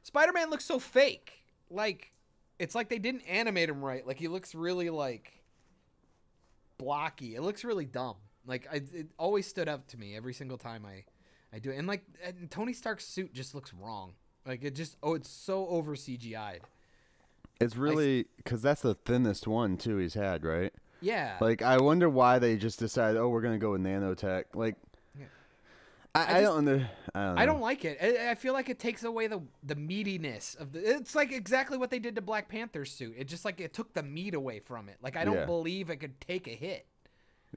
Spider-Man looks so fake. Like, it's like they didn't animate him right. Like, he looks really, like, blocky. It looks really dumb. Like, it always stood up to me every single time I do it. And, like, Tony Stark's suit just looks wrong. Like, it's so over CGI'd. It's really, because that's the thinnest one, too, he's had, right? Yeah. Like, I wonder why they just decided, we're going to go with nanotech. Like, I don't know. I don't like it. I feel like it takes away the meatiness of the. It's like exactly what they did to Black Panther's suit. It just like it took the meat away from it. Like I don't believe it could take a hit.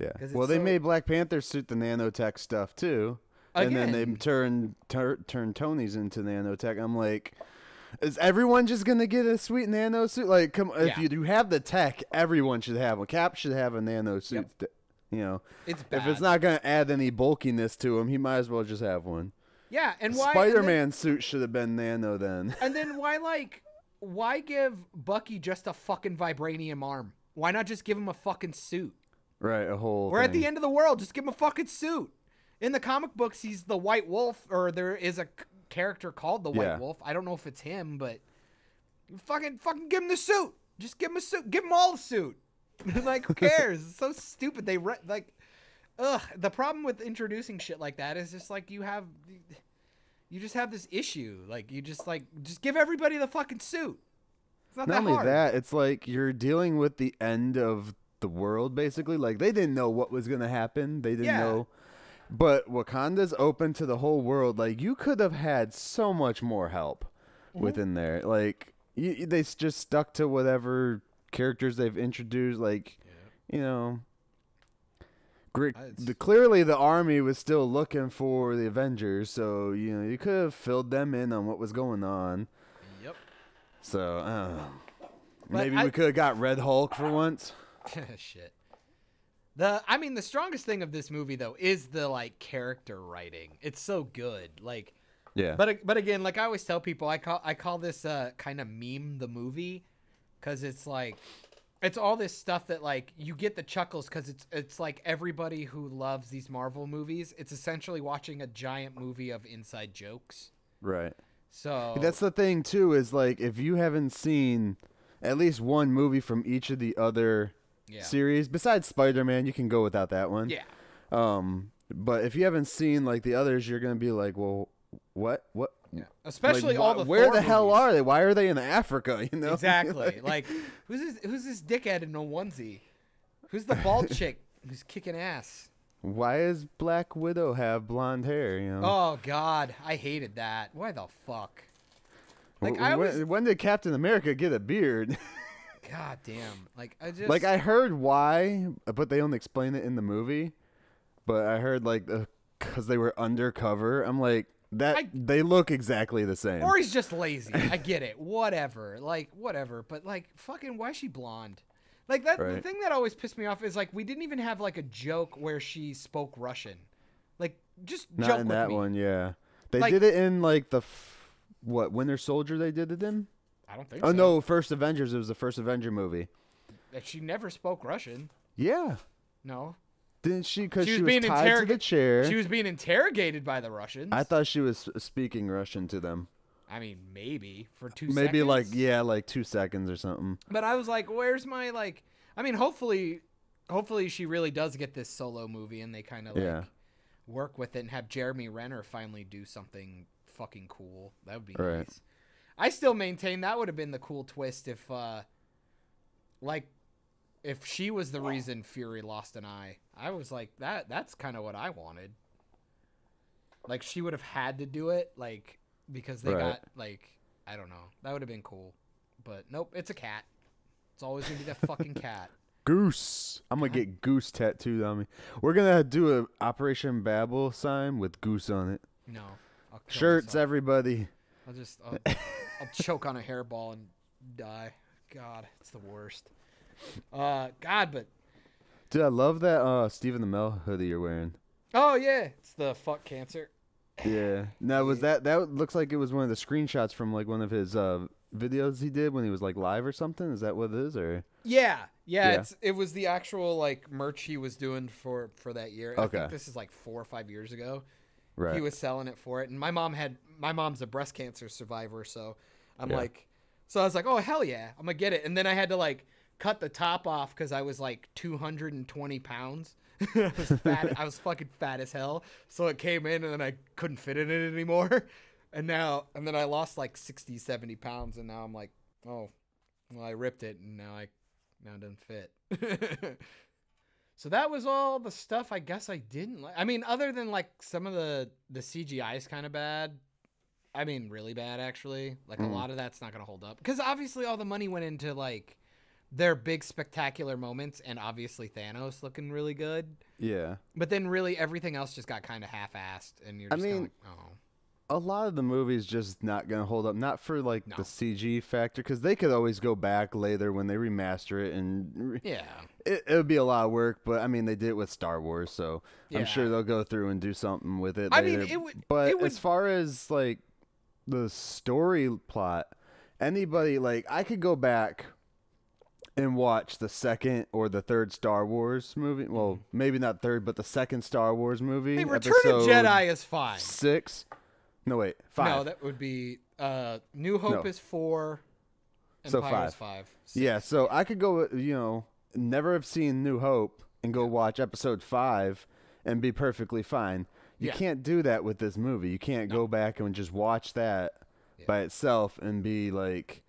Yeah. Well, they made Black Panther suit the nanotech stuff too. Again. And then they turn Tony's into nanotech. I'm like, is everyone just gonna get a sweet nano suit? Like, come if you do have the tech, everyone should have one. Cap should have a nano suit. Yep. You know, it's bad. If it's not gonna add any bulkiness to him, he might as well just have one. Yeah, and why Spider-Man suit should have been nano then. And then why give Bucky just a fucking vibranium arm? Why not just give him a fucking suit? Right, a whole. We're at the end of the world. Just give him a fucking suit. In the comic books, he's the White Wolf, or there is a character called the White Wolf. I don't know if it's him, but fucking give him the suit. Just give him a suit. Give him all the suit. Like, who cares? It's so stupid. The problem with introducing shit like that is just like you just have this issue. Like, you just give everybody the fucking suit. It's not that hard. Not only that, it's like you're dealing with the end of the world, basically. Like, they didn't know what was gonna happen. They didn't know. But Wakanda's open to the whole world. Like, you could have had so much more help within there. Like, they just stuck to whatever characters they've introduced. Like, you know, clearly the army was still looking for the Avengers. So, you know, you could have filled them in on what was going on. Yep. So, maybe we could have got Red Hulk for once. Shit. The strongest thing of this movie though is the like character writing. It's so good. Like, But again, like I always tell people, I call this kind of meme the movie, because it's like it's all this stuff that like you get the chuckles because it's like everybody who loves these Marvel movies. It's essentially watching a giant movie of inside jokes. Right. So that's the thing too, is like if you haven't seen at least one movie from each of the other series besides Spider-Man, you can go without that one. Yeah. But if you haven't seen like the others, you're gonna be like, well, what? Yeah. Especially like, all the where Thor the hell movies. are they? Why are they in Africa? You know exactly. Like who's this dickhead in a onesie? Who's the bald chick who's kicking ass? Why does Black Widow have blonde hair? You know. Oh God, I hated that. Why the fuck? Like when did Captain America get a beard? God damn. Like I heard why, but they don't explain it in the movie. But I heard like because they were undercover. I'm like they look exactly the same. Or he's just lazy. I get it. Whatever. Like whatever. But like fucking why is she blonde? Like that. Right. The thing that always pissed me off is like we didn't even have like a joke where she spoke Russian. Like just not joke in with that me. one. Yeah, they Like, did it in like the Winter Soldier. They did it in. I don't think so. Oh no, First Avengers. It was the first Avenger movie. She never spoke Russian. Yeah. No. Didn't she? Because she was being tied to the chair. She was being interrogated by the Russians. I thought she was speaking Russian to them. I mean, maybe for 2 Maybe seconds. like 2 seconds or something. But I was like, where's my like? I mean, hopefully she really does get this solo movie and they kind of like work with it and have Jeremy Renner finally do something fucking cool. That would be nice. I still maintain that would have been the cool twist if she was the reason Fury lost an eye. I was like, that's kind of what I wanted. Like, she would have had to do it, like, because they got, like, I don't know. That would have been cool. But nope, it's a cat. It's always going to be that fucking cat. Goose. I'm going to get Goose tattooed on me. We're going to do a Operation Babble sign with Goose on it. No. Shirts, everybody. I'll choke on a hairball and die. God, it's the worst. But dude, I love that Stephen Amell hoodie you're wearing. Oh yeah, it's the fuck cancer. Yeah. Now was that looks like it was one of the screenshots from like one of his videos he did when he was like live or something? Is that what it is, or? Yeah. It was the actual like merch he was doing for that year. Okay. I think this is like 4 or 5 years ago. Right. He was selling it for it, and my mom's a breast cancer survivor, so I was like, oh hell yeah, I'm gonna get it. And then I had to like cut the top off because I was like 220 pounds. I was fat. I was fucking fat as hell. So it came in and then I couldn't fit in it anymore. And then I lost like 60, 70 pounds. And now I'm like, oh, well, I ripped it and now it doesn't fit. So that was all the stuff I guess I didn't like. I mean, other than like some of the CGI is kind of bad. I mean, really bad actually. Like a lot of that's not going to hold up. Because obviously all the money went into like their big spectacular moments, and obviously Thanos looking really good. Yeah. But then really everything else just got kind of half-assed, and you're just kind of like, oh. A lot of the movies just not going to hold up. Not for, like, the CG factor, because they could always go back later when they remaster it, and it would be a lot of work, but, I mean, they did it with Star Wars, so I'm sure they'll go through and do something with it later. I mean, but as far as, like, the story plot, anybody, like, I could go back and watch the second or the third Star Wars movie. Well, maybe not third, but the second Star Wars movie. Hey, Return of Jedi is fine. 6. No, wait, 5. No, that would be New Hope is 4. Empire is 5. 6. Yeah, so I could go, never have seen New Hope and go watch episode 5 and be perfectly fine. You can't do that with this movie. You can't go back and just watch that by itself and be, like,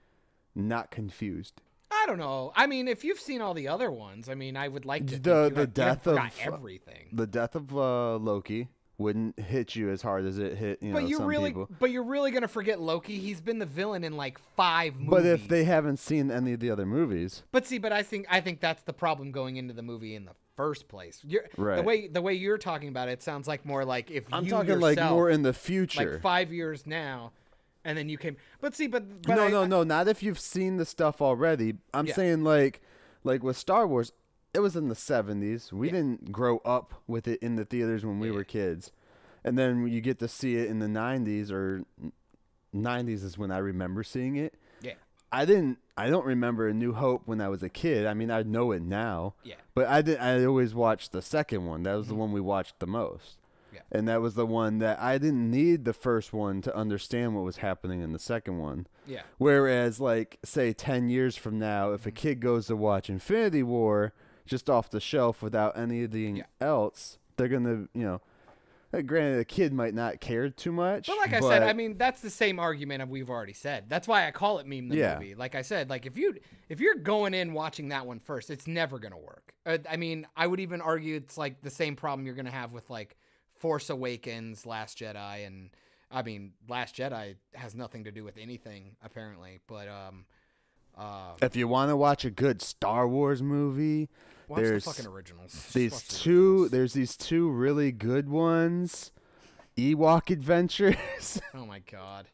not confused. I don't know. I mean, if you've seen all the other ones, I mean, I would like to the death of everything. The death of Loki wouldn't hit you as hard as it hit, some people. But you're really gonna forget Loki. He's been the villain in like 5 movies. But if they haven't seen any of the other movies, but I think that's the problem going into the movie in the first place. Right. The way you're talking about it sounds like more like if I'm you talking yourself, like more in the future, like 5 years now, and then you came. But no, not if you've seen the stuff already. I'm saying like with Star Wars. It was in the 70s. We didn't grow up with it in the theaters when we were kids. And then you get to see it in the 90s, or 90s is when I remember seeing it. Yeah. I don't remember A New Hope when I was a kid. I mean, I know it now. Yeah. But I always watched the second one. That was the one we watched the most. Yeah. And that was the one that I didn't need the first one to understand what was happening in the second one. Yeah. Whereas, like, say 10 years from now, if a kid goes to watch Infinity War just off the shelf without anything else, they're going to, granted, a kid might not care too much. But like I said, I mean, that's the same argument we've already said. That's why I call it meme the movie. Like I said, like if you're going in watching that one first, it's never going to work. I mean, I would even argue it's like the same problem you're going to have with like Force Awakens, Last Jedi, and I mean, Last Jedi has nothing to do with anything apparently, but if you want to watch a good Star Wars movie, watch the fucking originals. There's these 2 really good ones. Ewok Adventures. Oh my god.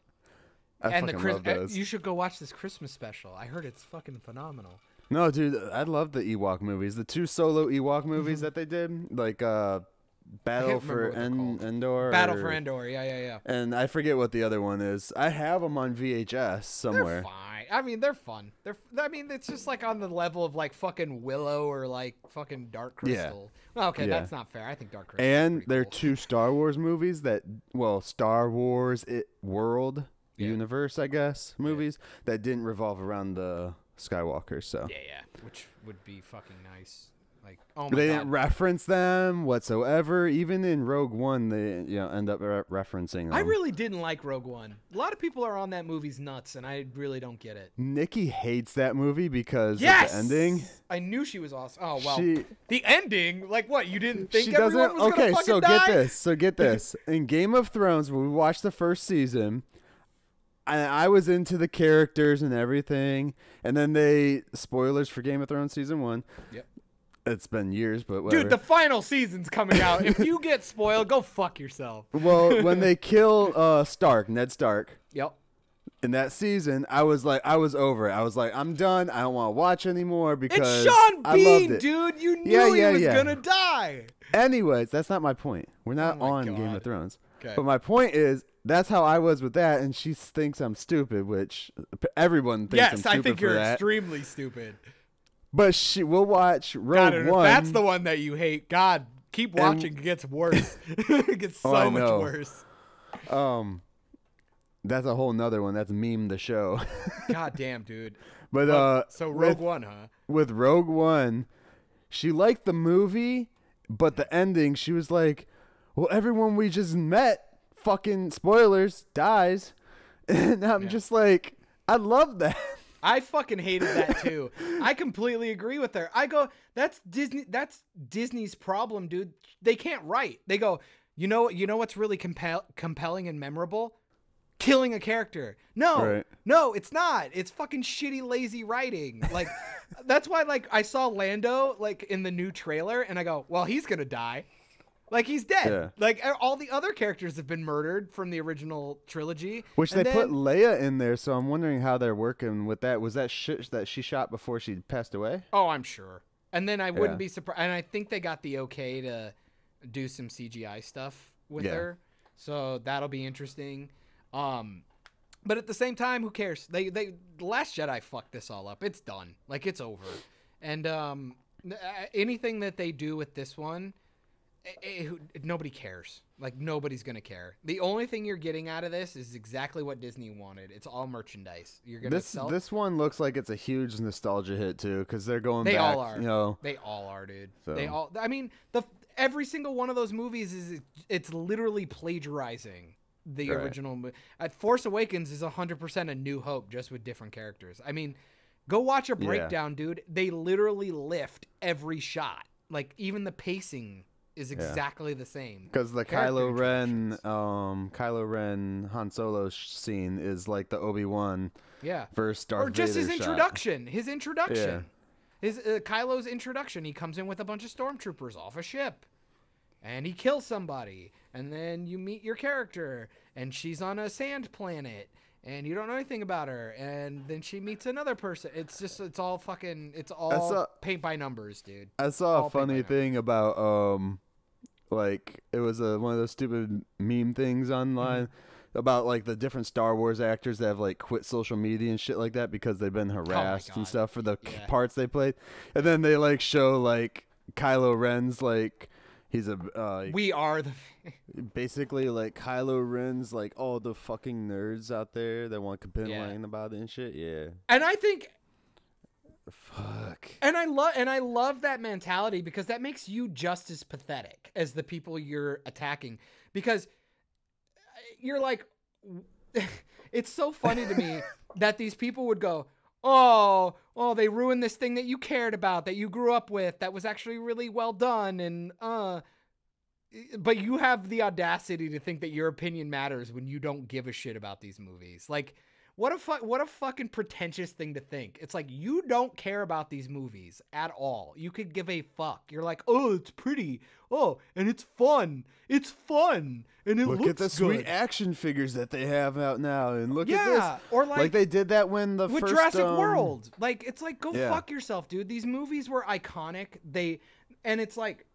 And love those. You should go watch this Christmas special. I heard it's fucking phenomenal. No, dude, I love the Ewok movies. The 2 solo Ewok movies that they did, like Battle for Endor. Battle for Endor, yeah. And I forget what the other one is. I have them on VHS somewhere. They're fine. I mean, they're fun. It's just like on the level of like fucking Willow or like fucking Dark Crystal. Yeah. Well, okay, that's not fair. I think Dark Crystal. And is there are cool. 2 Star Wars movies Star Wars World Universe, I guess, movies that didn't revolve around the Skywalker. So yeah, which would be fucking nice. Like, oh my God. They didn't reference them whatsoever. Even in Rogue One, they end up referencing them. I really didn't like Rogue One. A lot of people are on that movie's nuts, and I really don't get it. Nikki hates that movie because of the ending. I knew she was awesome. Oh well, the ending, like what? You didn't think she everyone was gonna fucking die? So get this. In Game of Thrones, when we watched the first season, I was into the characters and everything, and then spoilers for Game of Thrones season 1. Yep. It's been years, but whatever. Dude, the final season's coming out. If you get spoiled, go fuck yourself. Well, when they kill Ned Stark. Yep. In that season, I was over it. I was like, I'm done. I don't want to watch anymore because it's Sean I Bean, loved it. dude. You knew he was gonna die. Anyways, that's not my point. We're not on Game of Thrones. Okay. But my point is, that's how I was with that, and she thinks I'm stupid, which everyone thinks I'm stupid. Yes, I think you're that. extremely stupid. But we'll watch Rogue One. That's the one that you hate. God, keep watching. It gets worse. It gets so much worse. That's a whole nother one. That's Meme the Show. God damn, dude. But so Rogue One, huh? With Rogue One, she liked the movie, but the ending, she was like, well, everyone we just met, fucking spoilers, dies. And I'm just like, I love that. I fucking hated that too. I completely agree with her. I go, that's Disney's problem, dude. They can't write. They go, you know what's really compelling and memorable? killing a character. No, Right. no, it's not. It's fucking shitty, lazy writing. Like, that's why, like, I saw Lando, like, in the new trailer, and I go, well, he's gonna die. Like, he's dead. Yeah. Like, all the other characters have been murdered from the original trilogy. Which they put Leia in there, so I'm wondering how they're working with that. Was that shit that she shot before she passed away? Oh, I'm sure. And then I wouldn't be surprised. And I think they got the okay to do some CGI stuff with her. So that'll be interesting. But at the same time, who cares? The Last Jedi fucked this all up. It's done. Like, it's over. And anything that they do with this one, nobody cares. Like, nobody's gonna care. The only thing you're getting out of this is exactly what Disney wanted. It's all merchandise. You're gonna sell. This one looks like it's a huge nostalgia hit too, because they're going back. They all are. You know, they all are, dude. So. They all. I mean, every single one of those movies it's literally plagiarizing the original movie. Force Awakens is 100% A New Hope, just with different characters. I mean, go watch a breakdown, dude. They literally lift every shot. Like, even the pacing is exactly the same. Because the Kylo Ren Han Solo scene is like the Obi-Wan versus Darth Vader. Or just his shot. introduction. His introduction. His Kylo's introduction. He comes in with a bunch of stormtroopers off a ship. And he kills somebody. And then you meet your character. And she's on a sand planet. And you don't know anything about her. And then she meets another person. It's all paint by numbers, dude. I saw a funny thing about, like, it was one of those stupid meme things online about, like, the different Star Wars actors that have, like, quit social media and shit like that because they've been harassed and stuff for the parts they played. And then they, like, show, like, Kylo Ren's, like, he's a we are the basically, like, Kylo Ren's, like, all the fucking nerds out there that want to complain about it and shit. Yeah. And I think fuck. And I love that mentality, because that makes you just as pathetic as the people you're attacking, because you're like, it's so funny to me that these people would go, oh, they ruined this thing that you cared about, that you grew up with, that was actually really well done. And, but you have the audacity to think that your opinion matters when you don't give a shit about these movies. Like, what a fucking pretentious thing to think. It's like, you don't care about these movies at all. You could give a fuck. You're like, oh, it's pretty. Oh, and it's fun. It's fun. And it looks good. Look at the sweet action figures that they have out now. And look at this. Or like they did that when the with first Jurassic World. Like, it's like, go Yeah. fuck yourself, dude. These movies were iconic. And it's like,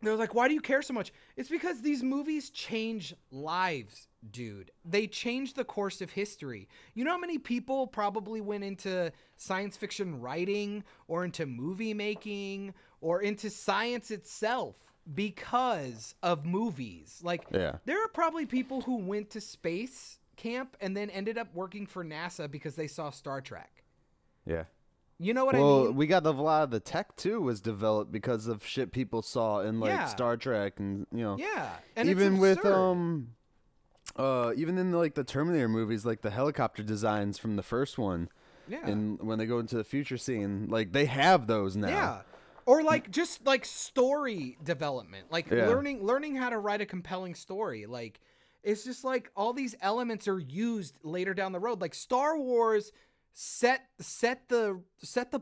they're like, why do you care so much? It's because these movies change lives, dude. They change the course of history. You know how many people probably went into science fiction writing or into movie making or into science itself because of movies? Like, there are probably people who went to space camp and then ended up working for NASA because they saw Star Trek. Yeah. You know what I Well, mean? we got a lot of the tech too was developed because of shit people saw in like Star Trek and and even it's with even in like the Terminator movies, like the helicopter designs from the first one. Yeah. And when they go into the future scene, like they have those now. Yeah. Or like just like story development, like learning how to write a compelling story. Like, it's just like all these elements are used later down the road. Like Star Wars set the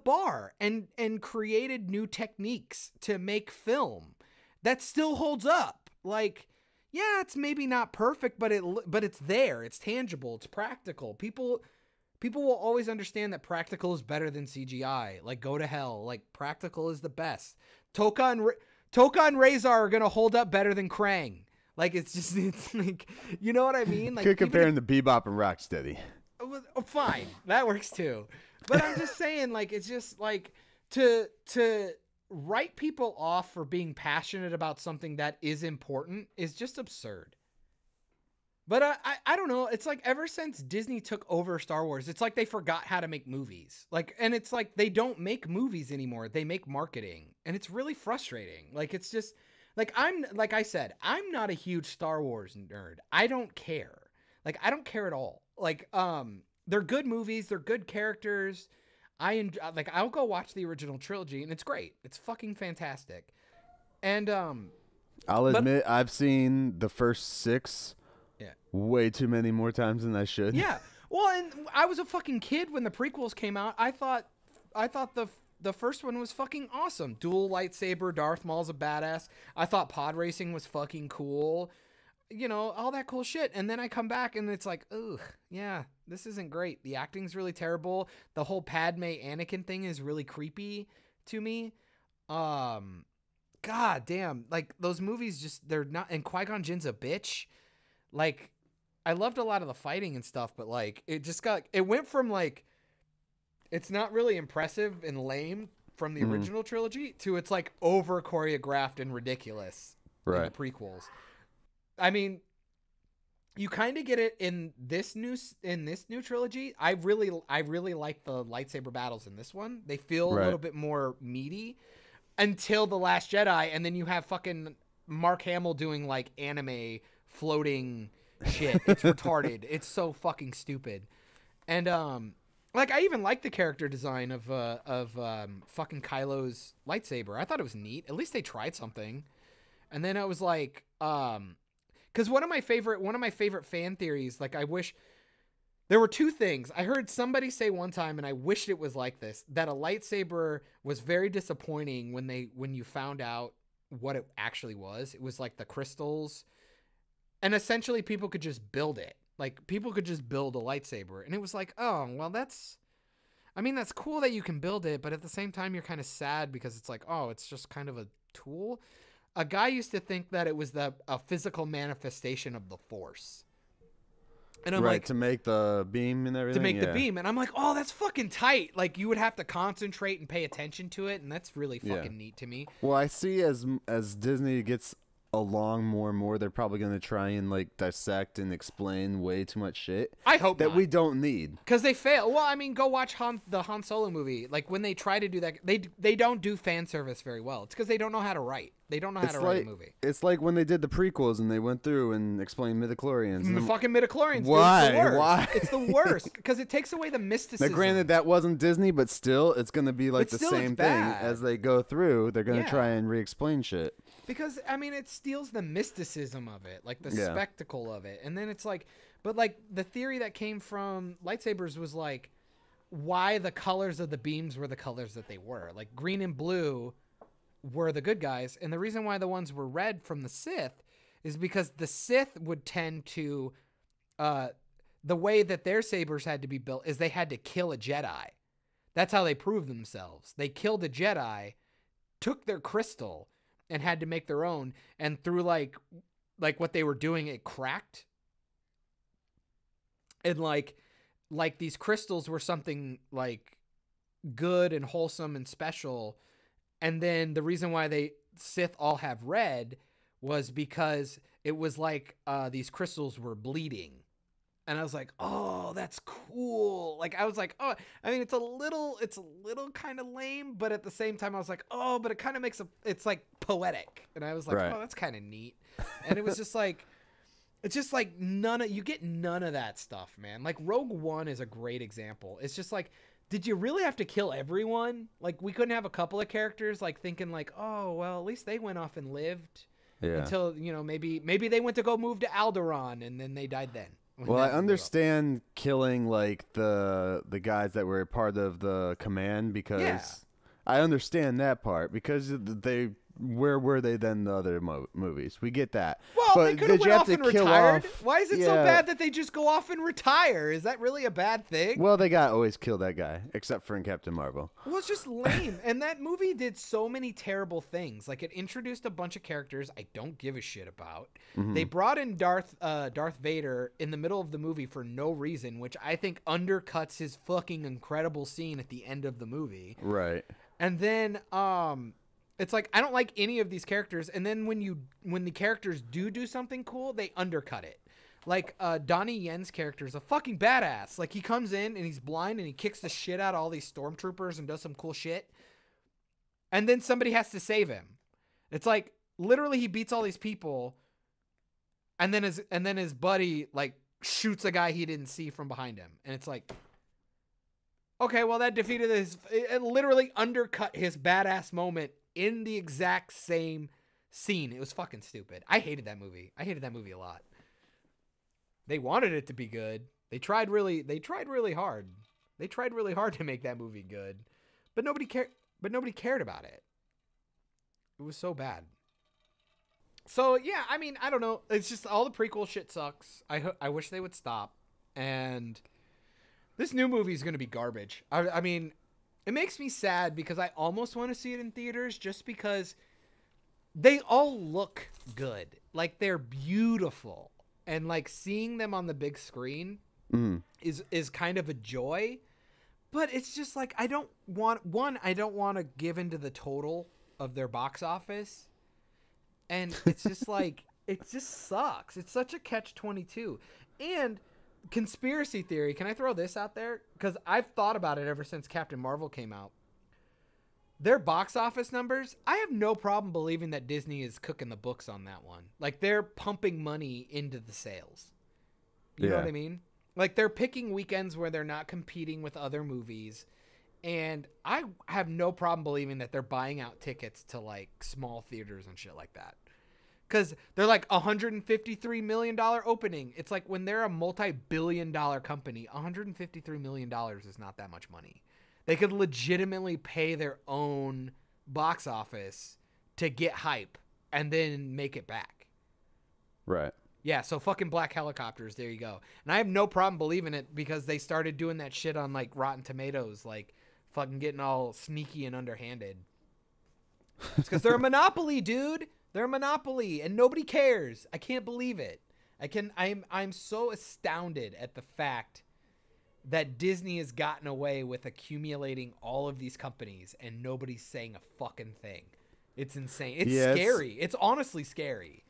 bar and created new techniques to make film that still holds up. Like, yeah, it's maybe not perfect, but it's there. It's tangible. It's practical. People will always understand that practical is better than CGI. Like, go to hell. Like, practical is the best. Toka and Razor are gonna hold up better than Krang. Like, it's like, you know what I mean? Like, could compare him to Bebop and Rocksteady. Fine, that works too. But I'm just saying, like, it's just like to write people off for being passionate about something that is important is just absurd. But I don't know. It's like ever since Disney took over Star Wars, it's like they forgot how to make movies. Like, and it's like they don't make movies anymore. They make marketing, and it's really frustrating. Like, it's just like like I said, I'm not a huge Star Wars nerd. I don't care. Like, I don't care at all. Like, they're good movies. They're good characters. I'll go watch the original trilogy, and it's great. It's fucking fantastic. And, I'll admit I've seen the first 6 way too many more times than I should. Yeah. Well, and I was a fucking kid when the prequels came out. I thought the first one was fucking awesome. Dual lightsaber, Darth Maul's a badass. I thought pod racing was fucking cool. You know, all that cool shit. And then I come back and it's like, ugh, yeah, this isn't great. The acting's really terrible. The whole Padme Anakin thing is really creepy to me. God damn. Like, those movies just, they're not, and Qui-Gon Jinn's a bitch. Like, I loved a lot of the fighting and stuff, but like, it went from like, it's not really impressive and lame from the original trilogy to it's like over choreographed and ridiculous in the prequels. I mean, you kind of get it in this new trilogy. I really like the lightsaber battles in this one. They feel a little bit more meaty until The Last Jedi, and then you have fucking Mark Hamill doing like anime floating shit. It's retarded. It's so fucking stupid. And like, I even like the character design of fucking Kylo's lightsaber. I thought it was neat. At least they tried something. And then I was like, because one of my favorite fan theories, like, I wish there were two things. I heard somebody say one time, and I wished it was like this, that a lightsaber was very disappointing when you found out what it actually was. It was like the crystals, and essentially people could just build it. Like, people could just build a lightsaber. And it was like, oh, well, that's cool that you can build it, but at the same time, you're kind of sad because it's like, oh, it's just kind of a tool. A guy used to think that it was a physical manifestation of the Force. And I'm like, to make the beam and everything. To make the beam. And I'm like, oh, that's fucking tight. Like, you would have to concentrate and pay attention to it, and that's really fucking neat to me. Well, I see as Disney gets along more and more, they're probably going to try and like dissect and explain way too much shit. I hope that we don't need, because they fail. Well, I mean, go watch the Han Solo movie. Like, when they try to do that, they don't do fan service very well. It's because they don't know how to write. They don't know how to write a movie. It's like when they did the prequels and they went through and explained midichlorians. The fucking midichlorians. Why? It's the worst because it takes away the mysticism. Now, granted, that wasn't Disney, but still, it's going to be like the same thing as they go through. They're going to try and re-explain shit. Because, I mean, it steals the mysticism of it, like the spectacle of it. And then it's like, but like the theory that came from lightsabers was like why the colors of the beams were the colors that they were. Like, green and blue were the good guys. And the reason why the ones were red from the Sith is because the Sith would tend to, the way that their sabers had to be built is they had to kill a Jedi. That's how they proved themselves. They killed a Jedi, took their crystal, and had to make their own, and through like what they were doing, it cracked. And like these crystals were something like good and wholesome and special. And then the reason why they Sith all have red was because it was like these crystals were bleeding. And I was like, oh, that's cool. Like, I was like, oh, I mean, it's a little kind of lame, but at the same time, I was like, oh, but it kind of it's like poetic. And I was like, oh, that's kind of neat. And it was just like, it's just like you get none of that stuff, man. Like, Rogue One is a great example. It's just like, did you really have to kill everyone? Like, we couldn't have a couple of characters like thinking like, oh, well, at least they went off and lived until, you know, maybe they went to go move to Alderaan and then they died then. Well, I understand killing like the guys that were part of the command because I understand that part because where were they then the other movies? We get that. Well, but they could have went off and retired. Why is it so bad that they just go off and retire? Is that really a bad thing? Well, they always kill that guy, except for in Captain Marvel. Well, it's just lame. And that movie did so many terrible things. Like, it introduced a bunch of characters I don't give a shit about. Mm-hmm. They brought in Darth Vader in the middle of the movie for no reason, which I think undercuts his fucking incredible scene at the end of the movie. Right. And then it's like, I don't like any of these characters. And then when the characters do something cool, they undercut it. Like, Donnie Yen's character is a fucking badass. Like, he comes in and he's blind and he kicks the shit out of all these stormtroopers and does some cool shit. And then somebody has to save him. It's like, literally he beats all these people. And then his buddy, like, shoots a guy he didn't see from behind him. And it's like, okay, well, that defeated it literally undercut his badass moment in the exact same scene. It was fucking stupid. I hated that movie. I hated that movie a lot. They wanted it to be good. They tried really hard. They tried really hard to make that movie good, but nobody cared about it. It was so bad. So yeah, I mean, I don't know. It's just all the prequel shit sucks. I wish they would stop. And this new movie is going to be garbage. I mean, it makes me sad because I almost want to see it in theaters just because they all look good. Like, they're beautiful. And like seeing them on the big screen is kind of a joy. But it's just like, I don't want to give into the total of their box office. And it's just like, it just sucks. It's such a catch-22. And conspiracy theory, can I throw this out there? Because I've thought about it ever since Captain Marvel came out. Their box office numbers, I have no problem believing that Disney is cooking the books on that one. Like, they're pumping money into the sales. You know what I mean? Like, they're picking weekends where they're not competing with other movies. And I have no problem believing that they're buying out tickets to, like, small theaters and shit like that. Because they're like $153 million opening. It's like when they're a multi-billion-dollar company, $153 million is not that much money. They could legitimately pay their own box office to get hype and then make it back. Right. Yeah, so fucking Black Helicopters, there you go. And I have no problem believing it because they started doing that shit on, like, Rotten Tomatoes, like, fucking getting all sneaky and underhanded. It's because they're a monopoly, dude. They're a monopoly, and nobody cares. I can't believe it. I'm so astounded at the fact that Disney has gotten away with accumulating all of these companies, and nobody's saying a fucking thing. It's insane. It's scary. It's honestly scary.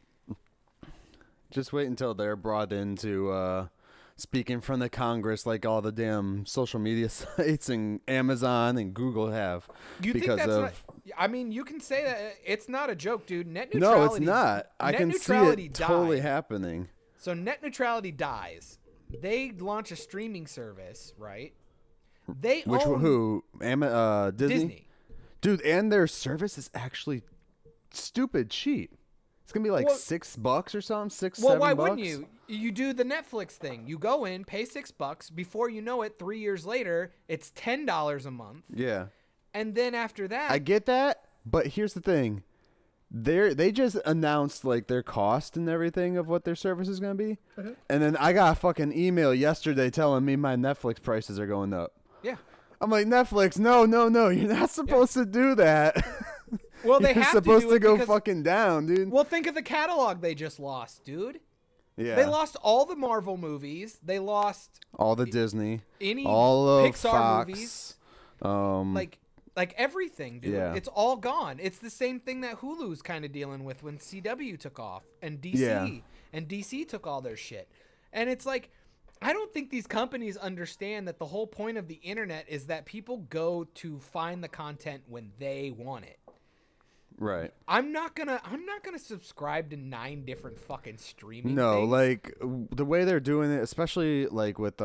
Just wait until they're brought into speaking from the Congress like all the damn social media sites and Amazon and Google have. You think that's not, I mean, you can say that. It's not a joke, dude. Net neutrality. No, it's not. I can see it totally happening. So net neutrality dies. They launch a streaming service, right? Disney? Dude, and their service is actually stupid cheap. It's gonna be like $6 or something, $7. Well, why wouldn't you? You do the Netflix thing. You go in, pay $6. Before you know it, 3 years later, it's $10 a month. Yeah. And then after that, I get that, but here's the thing: they just announced like their cost and everything of what their service is gonna be, and then I got a fucking email yesterday telling me my Netflix prices are going up. Yeah. I'm like, Netflix, no, you're not supposed to do that. Well, they You're have supposed to go fucking down, dude. Well, think of the catalog they just lost, dude. Yeah. They lost all the Marvel movies. They lost all the Disney, all of Pixar Fox movies. Like everything, dude. Yeah. It's all gone. It's the same thing that Hulu's kind of dealing with when CW took off and DC. Yeah. And DC took all their shit. And it's like, I don't think these companies understand that the whole point of the internet is that people go to find the content when they want it. Right. I'm not gonna subscribe to 9 different fucking streaming things. Like the way they're doing it, especially like with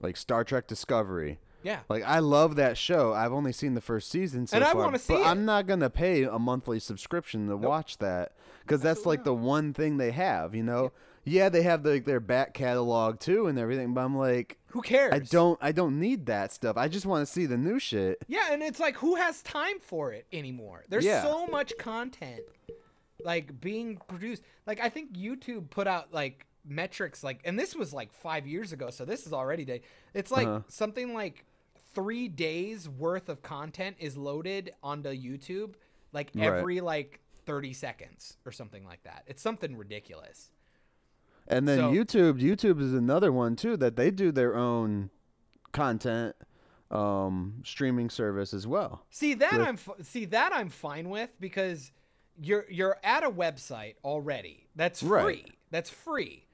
like Star Trek Discovery. Yeah. Like, I love that show. I've only seen the first season so far. I want to see it. I'm not going to pay a monthly subscription to watch that because that's like the one thing they have, you know? Yeah, they have their back catalog too and everything, but I'm like, who cares? I don't need that stuff. I just want to see the new shit. Yeah, and it's like, who has time for it anymore? There's so much content like being produced. Like, I think YouTube put out like metrics like, and this was like 5 years ago, so this is already day. It's like something like 3 days worth of content is loaded onto YouTube like every like 30 seconds or something like that. It's something ridiculous. And then YouTube is another one too that they do their own content streaming service as well. See that I'm fine with because you're at a website already that's free. Right. That's free.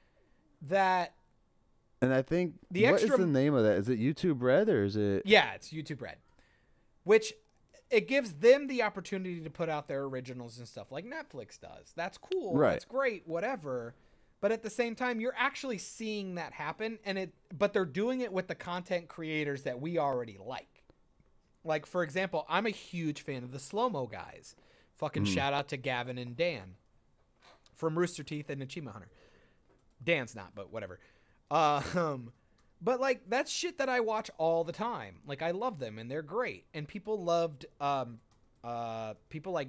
And I think what is the name of that? Is it YouTube Red or is it? Yeah, it's YouTube Red, which it gives them the opportunity to put out their originals and stuff like Netflix does. That's cool. Right. That's great. Whatever. But at the same time, you're actually seeing that happen, but they're doing it with the content creators that we already like. Like, for example, I'm a huge fan of the Slow-Mo guys. Fucking shout out to Gavin and Dan from Rooster Teeth and Achievement Hunter. Dan's not, but whatever. But like that's shit that I watch all the time. Like I love them and they're great. And people loved people like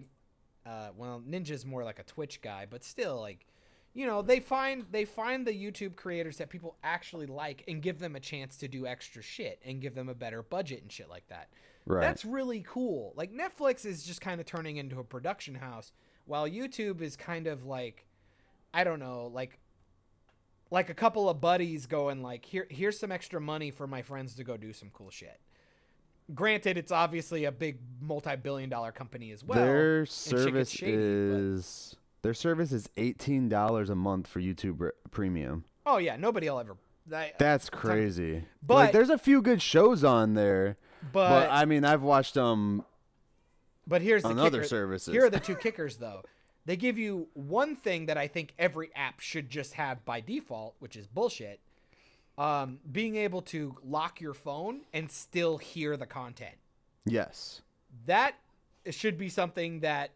well, Ninja's more like a Twitch guy, but still like, you know, they find the YouTube creators that people actually like and give them a chance to do extra shit and give them a better budget and shit like that. Right. That's really cool. Like Netflix is just kind of turning into a production house while YouTube is kind of like, I don't know, like a couple of buddies going like, here's some extra money for my friends to go do some cool shit. Granted, it's obviously a big multi-billion-dollar company as well. Their service is $18 a month for YouTube Premium. Oh yeah, nobody will ever. That's crazy. But like, there's a few good shows on there. But I mean, I've watched them. But here's on the other services. Here are the two kickers, though. They give you one thing that I think every app should just have by default, which is bullshit. Being able to lock your phone and still hear the content. Yes. That should be something that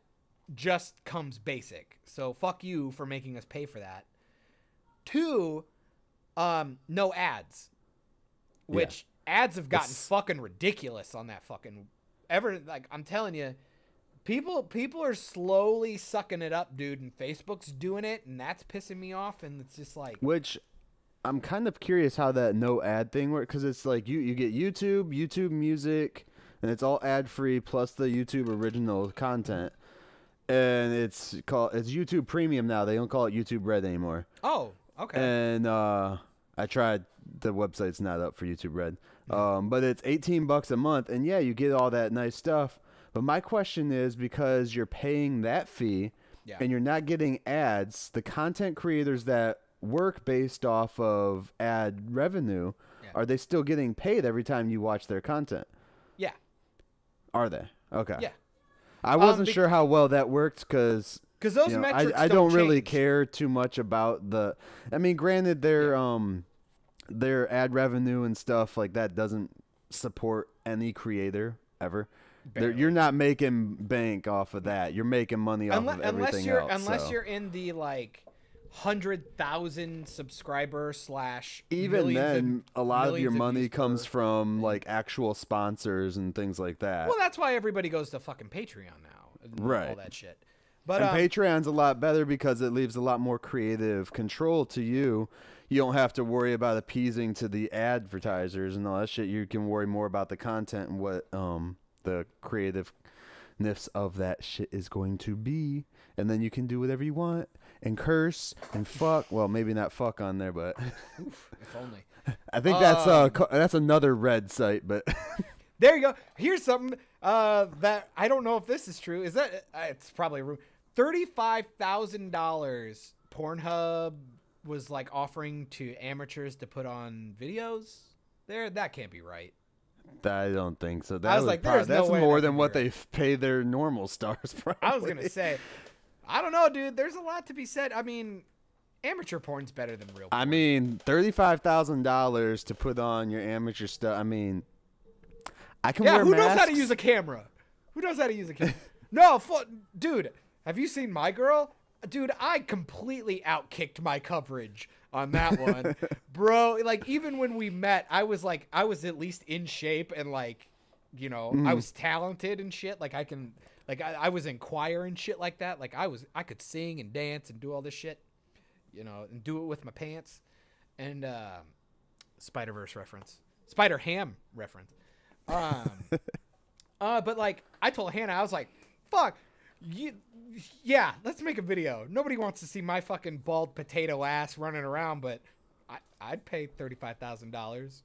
just comes basic. So fuck you for making us pay for that. 2, no ads. Which ads have gotten fucking ridiculous on that fucking like I'm telling you, people are slowly sucking it up, dude, and Facebook's doing it, and that's pissing me off, and it's just like which I'm kind of curious how that no ad thing works, because it's like you get YouTube Music, and it's all ad free plus the YouTube original content, and it's YouTube Premium now. They don't call it YouTube Red anymore. Oh, okay. And I tried. The website's not up for YouTube Red, but it's $18 a month, and yeah, you get all that nice stuff. But my question is, because you're paying that fee, and you're not getting ads, the content creators that work based off of ad revenue, are they still getting paid every time you watch their content? Yeah. Are they? Okay. Yeah. I wasn't sure how well that worked because those metrics I don't really care too much about the. I mean, granted, their ad revenue and stuff like that doesn't support any creator ever. You're not making bank off of that. You're making money off of everything else. Unless you're in the like 100,000 subscriber / even then a lot of your money comes from like actual sponsors and things like that. Well, that's why everybody goes to fucking Patreon now, and all that shit. But and Patreon's a lot better because it leaves a lot more creative control to you. You don't have to worry about appeasing to the advertisers and all that shit. You can worry more about the content and what the creativeness of that shit is going to be, and then you can do whatever you want and curse and fuck. Well, maybe not fuck on there, but oof, if only. I think that's another red site, but there you go. Here's something that I don't know if this is true. Is that it's probably $35,000 Pornhub was like offering to amateurs to put on videos there? That can't be right. I don't think so. I was like, that's more than what they pay their normal stars. Probably. I was gonna say, I don't know, dude. There's a lot to be said. I mean, amateur porn's better than real porn. I mean, $35,000 to put on your amateur stuff. I mean, I can wear masks. Who knows how to use a camera? Who knows how to use a camera? No, dude. Have you seen My Girl? Dude, I completely outkicked my coverage on that one. Bro, like, even when we met, I was at least in shape and, like, you know, I was talented and shit. Like, I was in choir and shit like that. Like, I could sing and dance and do all this shit, you know, and do it with my pants. And, Spider-Verse reference. Spider-Ham reference. But, like, I told Hannah, I was like, fuck, yeah, let's make a video. Nobody wants to see my fucking bald potato ass running around, but I'd pay $35,000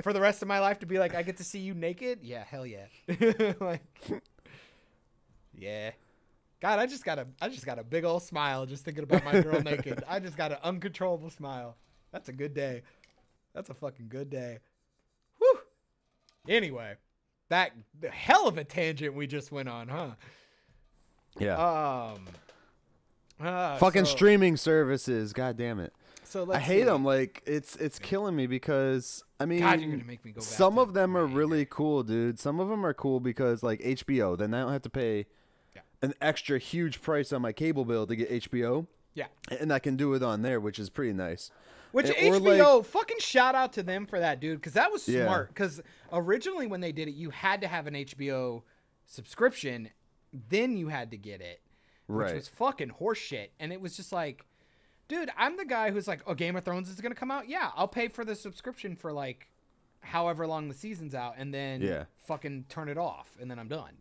for the rest of my life to be like, I get to see you naked. Yeah, hell yeah. Like, yeah. God, I just got a big old smile just thinking about my girl naked. I just got an uncontrollable smile. That's a good day. That's a fucking good day. Whew. Anyway, that hell of a tangent we just went on, huh? Yeah. Fucking streaming services, god damn it. So I hate them. Like it's killing me because I mean, God, you're gonna make me go back. Some of them are really cool, dude. Some of them are cool because like HBO, then I don't have to pay an extra huge price on my cable bill to get HBO. Yeah. And I can do it on there, which is pretty nice. Which HBO, fucking shout out to them for that, dude, because that was smart. Because originally when they did it, you had to have an HBO subscription, then you had to get it, which was fucking horseshit. And it was just like, dude, I'm the guy who's like, oh, Game of Thrones is going to come out? Yeah, I'll pay for the subscription for like however long the season's out and then fucking turn it off and then I'm done.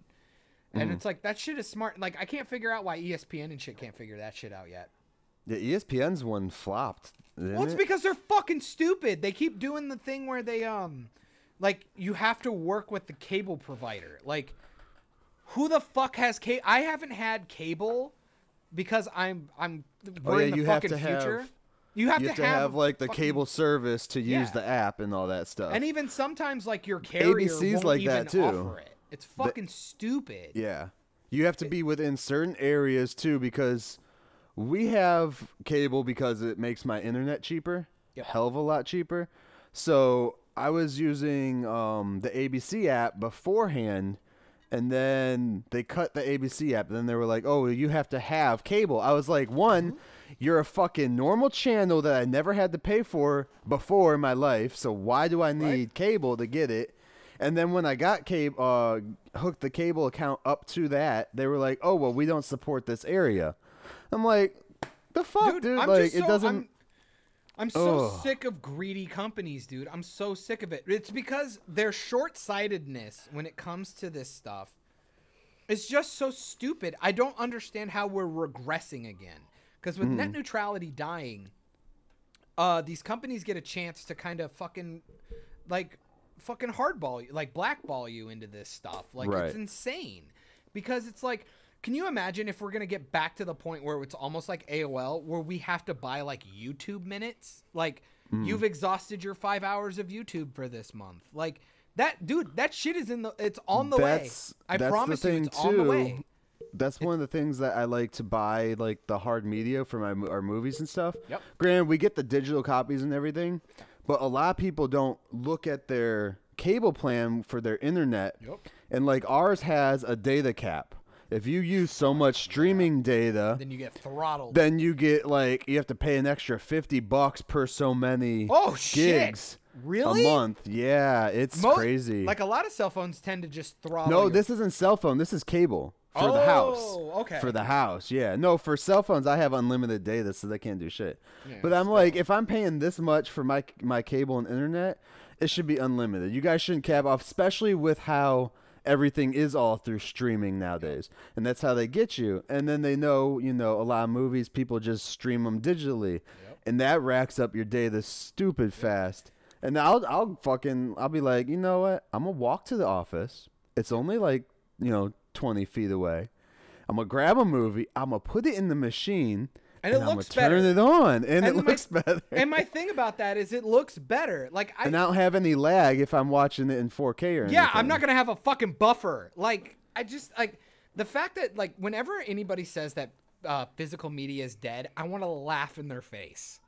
And it's like, that shit is smart. Like, I can't figure out why ESPN and shit can't figure that shit out yet. Yeah, ESPN's one flopped. Well, it's because they're fucking stupid. They keep doing the thing where they, like, you have to work with the cable provider. Like, who the fuck has cable? I haven't had cable because we're in the fucking future. You have to have like the cable service to use the app and all that stuff. And even sometimes like your carrier ABC's won't like even that too. offer it. It's fucking stupid. Yeah. You have to be within certain areas too, because we have cable because it makes my internet cheaper. Yep. Hell of a lot cheaper. So I was using the ABC app beforehand, and then they cut the ABC app. And then they were like, oh, you have to have cable. I was like, one, you're a fucking normal channel that I never had to pay for before in my life. So why do I need cable to get it? And then when I got cable, hooked the cable account up to that, they were like, oh, well, we don't support this area. I'm like, the fuck, dude? Like, it doesn't... I'm so sick of greedy companies, dude. I'm so sick of it. It's because their short-sightedness when it comes to this stuff is just so stupid. I don't understand how we're regressing again. Because with net neutrality dying, these companies get a chance to kind of fucking hardball you, like blackball you into this stuff. Like, it's insane. Because it's like, can you imagine if we're going to get back to the point where it's almost like AOL, where we have to buy like YouTube minutes? Like, you've exhausted your 5 hours of YouTube for this month. Like, that, dude, that shit is it's on the way. I promise you, it's on the way. That's one of the things that I like to buy, like the hard media for our movies and stuff. Yep. Granted, we get the digital copies and everything, but a lot of people don't look at their cable plan for their internet. Yep. And like ours has a data cap. If you use so much streaming data, then you get throttled. Then you get like, you have to pay an extra $50 per so many gigs. Really? A month. Yeah, it's crazy. Like a lot of cell phones tend to just throttle. No, this isn't cell phone. This is cable. For the house. Okay. For the house, yeah. No, for cell phones, I have unlimited data, so they can't do shit. Yeah, but I'm like, if I'm paying this much for my cable and internet, it should be unlimited. You guys shouldn't cap off, especially with how everything is all through streaming nowadays. And that's how they get you. And then they know, a lot of movies, people just stream them digitally. Yep. And that racks up your data stupid fast. And I'll be like, you know what? I'm going to walk to the office. It's only like, 20 feet away. I'm going to grab a movie. I'm going to put it in the machine. And it looks better. Turn it on. And it looks better. And my thing about that is it looks better. Like and I don't have any lag if I'm watching it in 4K or anything. Yeah, I'm not going to have a fucking buffer. Like, I just, like, the fact that, like, whenever anybody says that physical media is dead, I want to laugh in their face.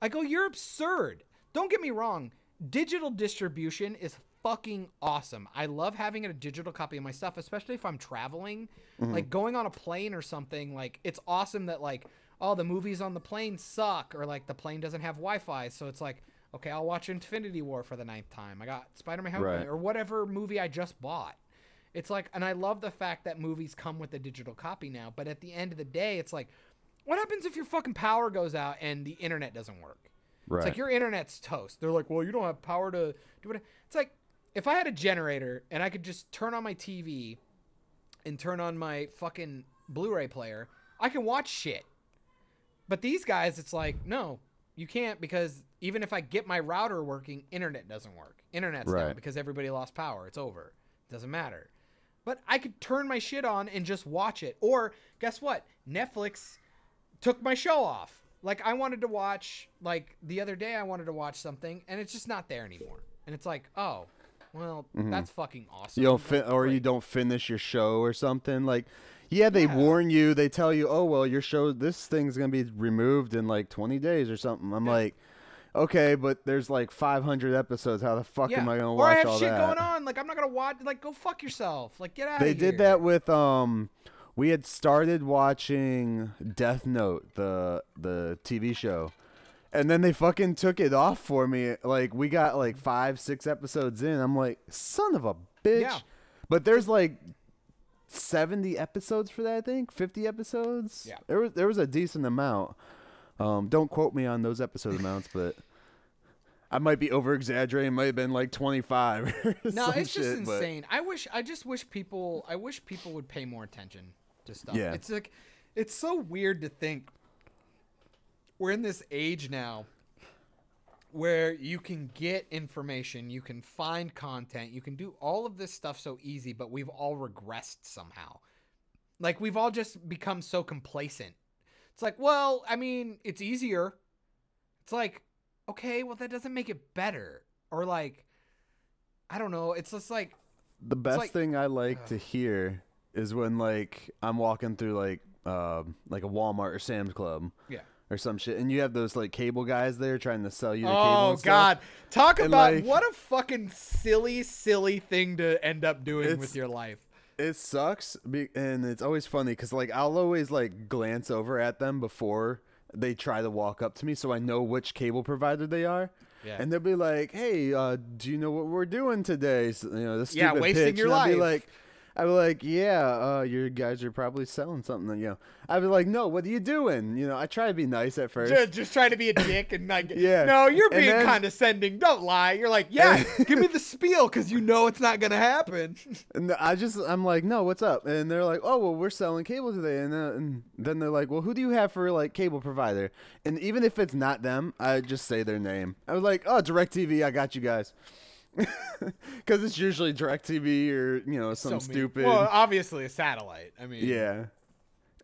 I go, you're absurd. Don't get me wrong. Digital distribution is fucking awesome. I love having a digital copy of my stuff, especially if I'm traveling. Like, going on a plane or something, like, it's awesome that, like, oh, the movies on the plane suck, or, like, the plane doesn't have Wi-Fi, so it's like, okay, I'll watch Infinity War for the 9th time. I got Spider-Man Homecoming, or whatever movie I just bought. It's like, and I love the fact that movies come with a digital copy now, but at the end of the day, it's like, what happens if your fucking power goes out and the internet doesn't work? Right. It's like, your internet's toast. They're like, well, you don't have power to do it. It's like, if I had a generator and I could just turn on my TV and turn on my fucking Blu-ray player, I can watch shit. But these guys, it's like, no, you can't, because even if I get my router working, internet doesn't work. Internet's down because everybody lost power. It's over. It doesn't matter. But I could turn my shit on and just watch it. Or, guess what? Netflix took my show off. Like, I wanted to watch, like, the other day I wanted to watch something, and it's just not there anymore. And it's like, oh, well, that's fucking awesome. You don't finish your show or something. Like, yeah, they warn you. They tell you, oh, well, your show, this thing's going to be removed in like 20 days or something. I'm like, okay, but there's like 500 episodes. How the fuck am I going to watch all that? Or I have shit going on. Like, I'm not going to watch. Like, go fuck yourself. Like, get out of here. They did that with we had started watching Death Note, the TV show, and then they fucking took it off for me. Like, we got like 5-6 episodes in. I'm like, son of a bitch. Yeah. But there's like 70 episodes for that, I think. 50 episodes. Yeah. There was a decent amount. Don't quote me on those episode amounts, but I might be over exaggerating. It might have been like 25. No, it's just insane. I just wish people would pay more attention to stuff. Yeah. It's like, it's so weird to think we're in this age now where you can get information, you can find content, you can do all of this stuff so easy, but we've all regressed somehow. Like, we've all just become so complacent. It's like, well, I mean, it's easier. It's like, okay, well, that doesn't make it better. Or like, I don't know. It's just like, the best thing I like to hear is when like I'm walking through like a Walmart or Sam's Club. Yeah. Or some shit, and you have those like cable guys there trying to sell you the cable. Oh and God! stuff. Talk and about like, what a fucking silly thing to end up doing with your life. It sucks, and it's always funny because like I'll always like glance over at them before they try to walk up to me, so I know which cable provider they are. Yeah. And they'll be like, "Hey, do you know what we're doing today?" So, you know, the stupid wasting pitch. your and life. I'd be like, yeah, your guys are probably selling something. You know, I'd be like, no, what are you doing? You know, I try to be nice at first. Just trying to be a dick and like, yeah. No, you're being condescending. Don't lie. You're like, yeah, give me the spiel because you know it's not gonna happen. And I'm like, no, what's up? And they're like, oh, well, we're selling cable today. And then they're like, well, who do you have for like cable provider? And even if it's not them, I just say their name. I was like, oh, DirecTV, I got you guys. Because it's usually DirecTV or, you know, some stupid. Well, obviously a satellite. I mean, yeah.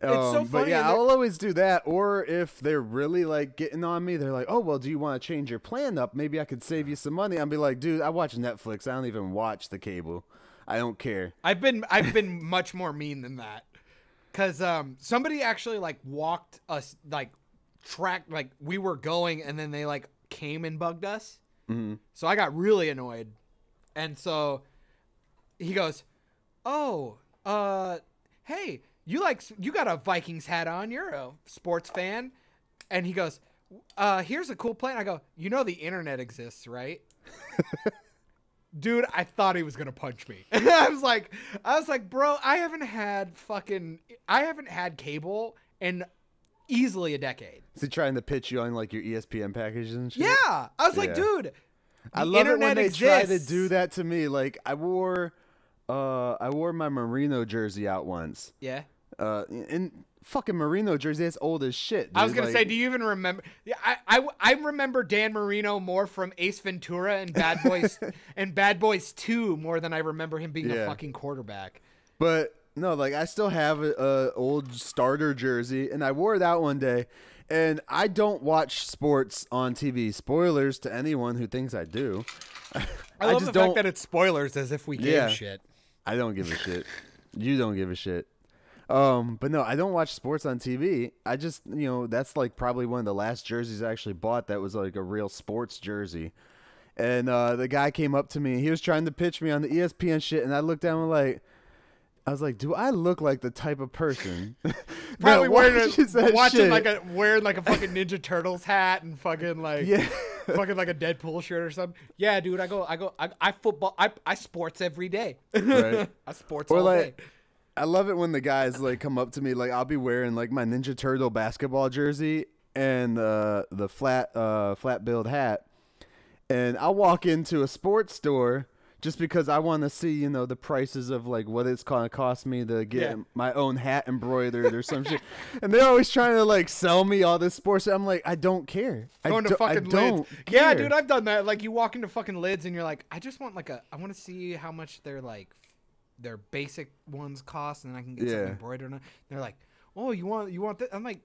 It's so funny. But yeah, I'll always do that. Or if they're really like getting on me, they're like, oh, well, do you want to change your plan up? Maybe I could save you some money. I'll be like, dude, I watch Netflix. I don't even watch the cable. I don't care. I've been much more mean than that. Because somebody actually like walked us, like tracked, like we were going, and then they like came and bugged us. Mm-hmm. So I got really annoyed. And so he goes, oh, hey, you got a Vikings hat on. You're a sports fan. And he goes, here's a cool plan. I go, you know the internet exists, right? Dude, I thought he was going to punch me. I was like, bro, I haven't had cable in easily a decade. Is he trying to pitch you on like your ESPN packages and shit? Yeah. I was like, dude, I love it when they try to do that to me. Like I wore my Merino jersey out once. Yeah. And fucking Merino jersey, that's old as shit. Dude. I was gonna say, do you even remember? Yeah, I remember Dan Marino more from Ace Ventura and Bad Boys and Bad Boys 2 more than I remember him being a fucking quarterback. But no, like I still have a old starter jersey, and I wore it out one day. And I don't watch sports on TV. Spoilers to anyone who thinks I do. I love the fact that it's spoilers as if we gave a shit. I don't give a shit. You don't give a shit. But no, I don't watch sports on TV. I just, you know, that's like probably one of the last jerseys I actually bought that was like a real sports jersey. And the guy came up to me. He was trying to pitch me on the ESPN shit, and I looked down and I was like, do I look like the type of person probably wearing a fucking Ninja Turtles hat and fucking like fucking like a Deadpool shirt or something? Yeah, dude, I sports every day. Right. I sports all day. I love it when the guys like come up to me, like I'll be wearing like my Ninja Turtle basketball jersey and the flat billed hat, and I'll walk into a sports store just because I want to see, you know, the prices of like what it's going to cost me to get my own hat embroidered or some shit. And they're always trying to like sell me all this sports. I'm like, I don't care. Going to fucking Lids. Yeah, dude, I've done that. Like you walk into fucking Lids and you're like, I just want like I want to see how much their basic ones cost, and then I can get something embroidered on. They're like, oh, you want that? I'm like,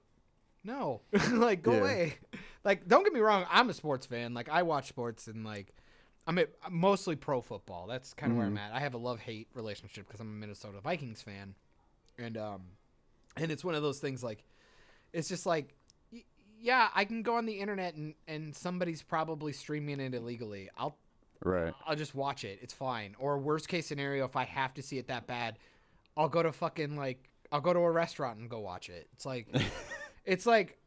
no, like go away. Like, don't get me wrong, I'm a sports fan. Like I watch sports and like. I'm mostly pro football. That's kind of where I'm at. I have a love-hate relationship because I'm a Minnesota Vikings fan, and it's one of those things like, it's just like, yeah, I can go on the internet and somebody's probably streaming it illegally. I'll just watch it. It's fine. Or worst case scenario, if I have to see it that bad, I'll go to fucking like I'll go to a restaurant and go watch it. It's like, it's like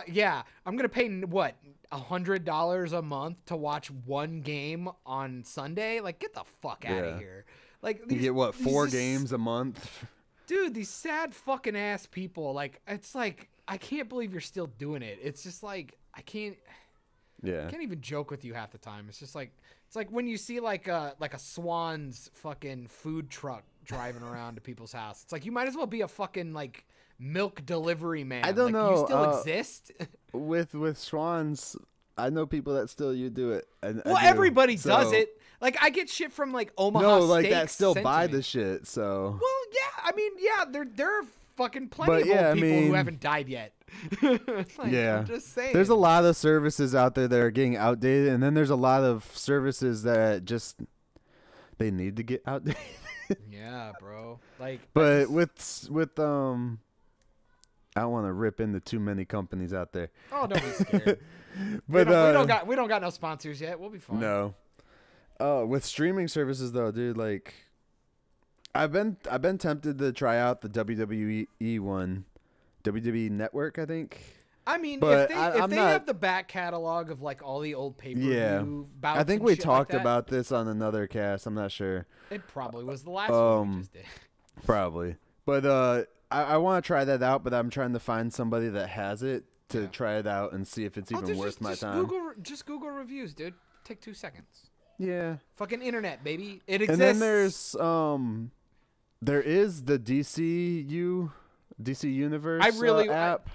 yeah, I'm going to pay what, $100 a month to watch one game on Sunday? Like, get the fuck out of here. Like, you get what, 4 games a month? Dude, these sad fucking ass people. Like, it's like, I can't believe you're still doing it. It's just like, I can't even joke with you half the time. It's just like, it's like when you see like a Swan's fucking food truck driving around to people's house. It's like, you might as well be a fucking like milk delivery man. I don't know. You still exist. with Schwann's, I know people that still do it. Well, everybody does it. Like, I get shit from like Omaha like Steaks that still buy the shit. So well, yeah. I mean, yeah. There are fucking plenty of old people who haven't died yet. Like, I'm just saying. There's a lot of services out there that are getting outdated, and then there's a lot of services that just they need to get outdated. Yeah, bro. Like, but with I don't want to rip into too many companies out there. Oh, don't be scared. But we don't got no sponsors yet. We'll be fine. No. Oh, with streaming services though, dude, like I've been tempted to try out the WWE one, WWE Network, I think. I mean, but if they have the back catalog of like all the old pay-per-view bouts, I think we talked like about this on another cast. I'm not sure. It probably was the last one we just did. Probably, but I want to try that out. But I'm trying to find somebody that has it to try it out and see if it's even worth my time. Just Google reviews, dude. Take 2 seconds. Yeah. Fucking internet, baby. It exists. And then there is the DC Universe app.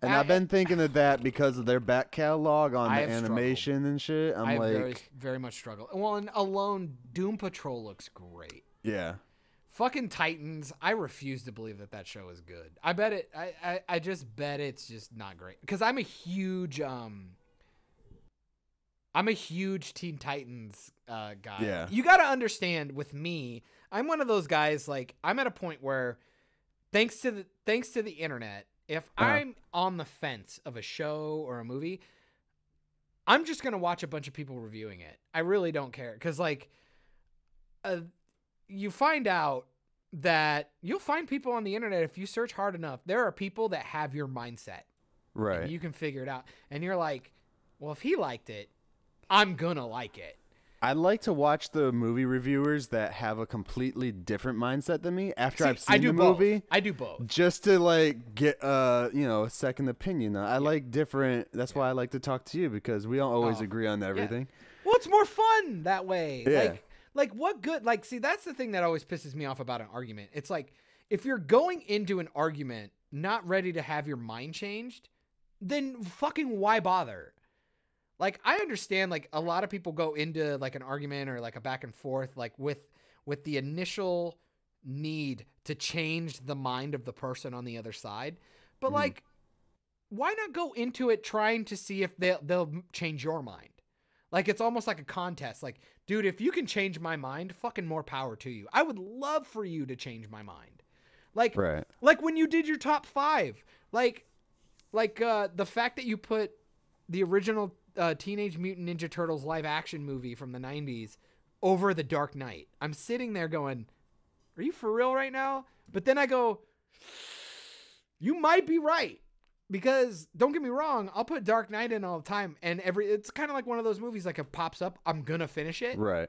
And I've been thinking of that because of their back catalog on the animation and shit. I'm like, very much struggle. Well, and alone, Doom Patrol looks great. Yeah. Fucking Titans. I refuse to believe that show is good. I bet it. I just bet it's just not great because I'm a huge Teen Titans guy. Yeah. You got to understand with me, I'm one of those guys, like, I'm at a point where thanks to the internet, if I'm on the fence of a show or a movie, I'm just going to watch a bunch of people reviewing it. I really don't care. Cause like, you find out that you'll find people on the internet. If you search hard enough, there are people that have your mindset. Right. And you can figure it out. And you're like, well, if he liked it, I'm gonna like it. I like to watch the movie reviewers that have a completely different mindset than me after I've seen the movie. I do both. Just to like get a second opinion. I like different. That's why I like to talk to you because we don't always agree on everything. Yeah. Well, it's more fun that way. Yeah. Like what good? Like, see, that's the thing that always pisses me off about an argument. It's like if you're going into an argument not ready to have your mind changed, then fucking why bother? Like, I understand, like, a lot of people go into, like, an argument or, like, a back and forth, like, with the initial need to change the mind of the person on the other side. But, like, why not go into it trying to see if they'll change your mind? Like, it's almost like a contest. Like, dude, if you can change my mind, fucking more power to you. I would love for you to change my mind. Like, like when you did your top 5. Like, the fact that you put the original Teenage Mutant Ninja Turtles live action movie from the 90s over The Dark Knight. I'm sitting there going, are you for real right now? But then I go, you might be right. Because don't get me wrong, I'll put Dark Knight in all the time and it's kind of like one of those movies, like it pops up, I'm going to finish it. Right.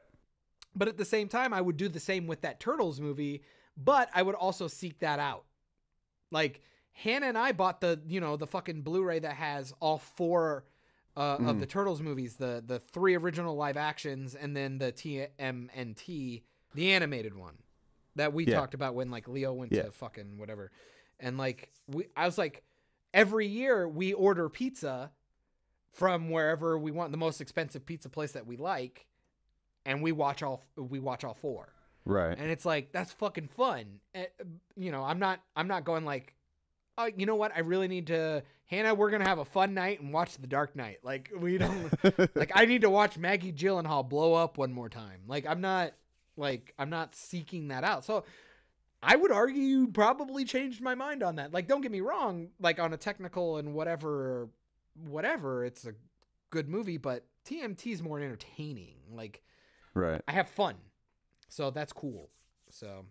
But at the same time, I would do the same with that Turtles movie, but I would also seek that out. Like Hannah and I bought the fucking Blu-ray that has all 4 of the Turtles movies, the 3 original live actions, and then the TMNT, the animated one that we talked about when like Leo went to fucking whatever. And like, I was like, every year we order pizza from wherever we want, the most expensive pizza place that we like. And we watch all 4. Right. And it's like, that's fucking fun. I'm not going like, oh, you know what? I really need to, Hannah, we're going to have a fun night and watch The Dark Knight. Like, we don't, like, I need to watch Maggie Gyllenhaal blow up one more time. Like, I'm not seeking that out. So I would argue you probably changed my mind on that. Like, don't get me wrong. Like, on a technical and whatever, it's a good movie, but TMT is more entertaining. Like, right. I have fun. So that's cool. So,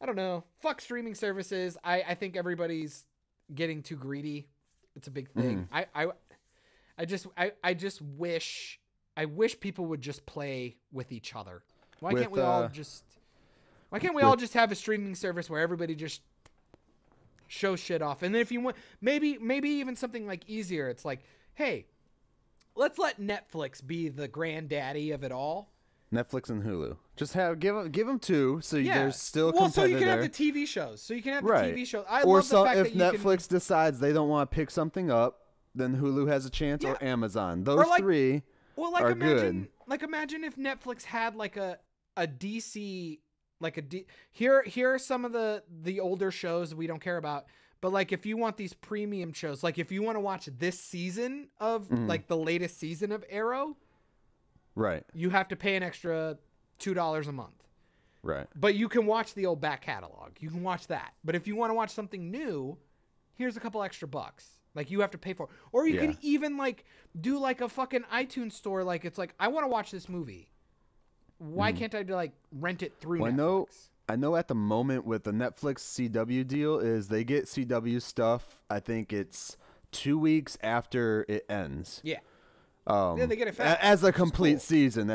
I don't know. Fuck streaming services. I think everybody's getting too greedy. It's a big thing. I just wish people would just play with each other. Why can't we all just have a streaming service where everybody just shows shit off? And then if you want, maybe even something like easier. It's like, hey, let's let Netflix be the granddaddy of it all. Netflix and Hulu. Just give them two, so there's still competitor. So you can have the TV shows. So you can have the TV shows. I or love the fact if that Netflix decides they don't want to pick something up, then Hulu has a chance, or Amazon. Those three are good. Like imagine if Netflix had like a DC, here are some of the older shows we don't care about. But like if you want these premium shows, like if you want to watch this season of like the latest season of Arrow. Right. You have to pay an extra $2 a month. Right. But you can watch the old back catalog. You can watch that. But if you want to watch something new, here's a couple extra bucks. Like you have to pay for it. Or you can even like do like a fucking iTunes store. Like it's like, I want to watch this movie. Why can't I like rent it through Netflix? I know at the moment with the Netflix CW deal is they get CW stuff. I think it's 2 weeks after it ends. Yeah. They get it fast. As a complete season,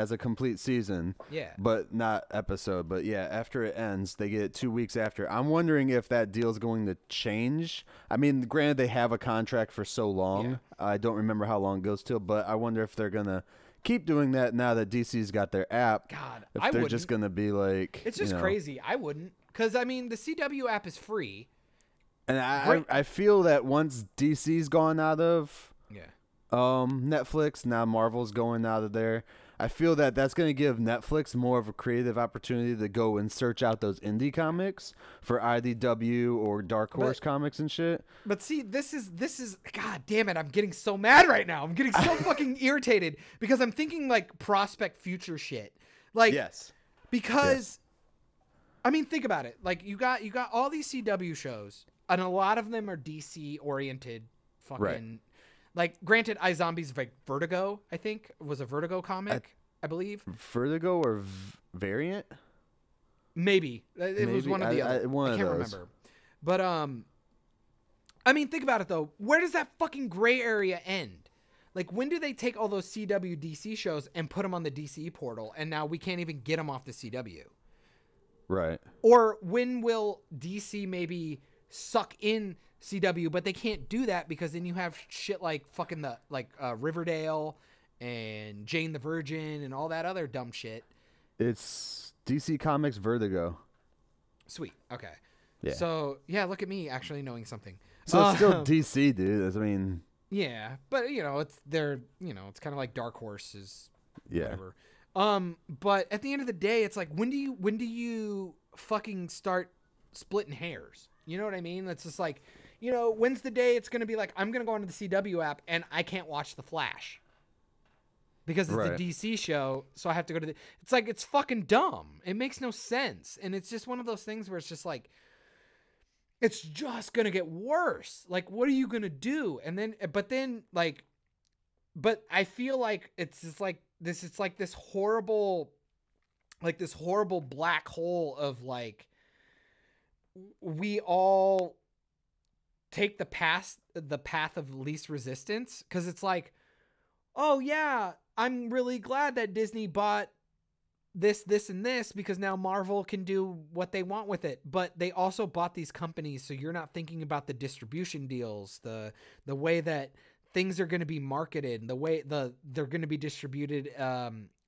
Yeah. But not episode. But yeah, after it ends, they get it 2 weeks after. I'm wondering if that deal is going to change. I mean, granted, they have a contract for so long. Yeah. I don't remember how long it goes till, but I wonder if they're going to keep doing that now that DC's got their app. God, if they're just going to be like... It's just crazy. I wouldn't. Because, I mean, the CW app is free. And I feel that once DC's gone out of... Yeah. Netflix, now Marvel's going out of there. I feel that that's going to give Netflix more of a creative opportunity to go and search out those indie comics for IDW or Dark Horse comics and shit. But see, this is God damn it, I'm getting so mad right now. I'm getting so fucking irritated because I'm thinking like prospect future shit. Like because I mean, think about it. Like you got all these CW shows and a lot of them are DC oriented fucking Like, granted, iZombie's like Vertigo, I think, was a Vertigo comic, I believe. Vertigo or Variant? Maybe. It was one of the other. I can't remember. But, I mean, think about it, though. Where does that fucking gray area end? Like, when do they take all those CW DC shows and put them on the DC portal, and now we can't even get them off the CW? Right. Or when will DC maybe suck in CW, but they can't do that because then you have shit like fucking Riverdale and Jane the Virgin and all that other dumb shit. It's DC Comics Vertigo. Sweet. Okay. Yeah. So yeah, look at me actually knowing something. So it's still DC, dude. I mean. Yeah, but it's it's kind of like Dark Horses. Yeah. Whatever. But at the end of the day, it's like when do you fucking start splitting hairs? You know what I mean? It's just like, when's the day it's going to be like, I'm going to go into the CW app and I can't watch The Flash because it's a DC show. So I have to go to it's like, it's fucking dumb. It makes no sense. And it's just one of those things where it's just like, it's just going to get worse. Like, what are you going to do? And then, but I feel like it's just like this, it's like this horrible black hole of like, we all take the path of least resistance because it's like, oh yeah, I'm really glad that Disney bought this and this because now Marvel can do what they want with it. But they also bought these companies, so you're not thinking about the distribution deals, the way that things are going to be marketed, and the way they're going to be distributed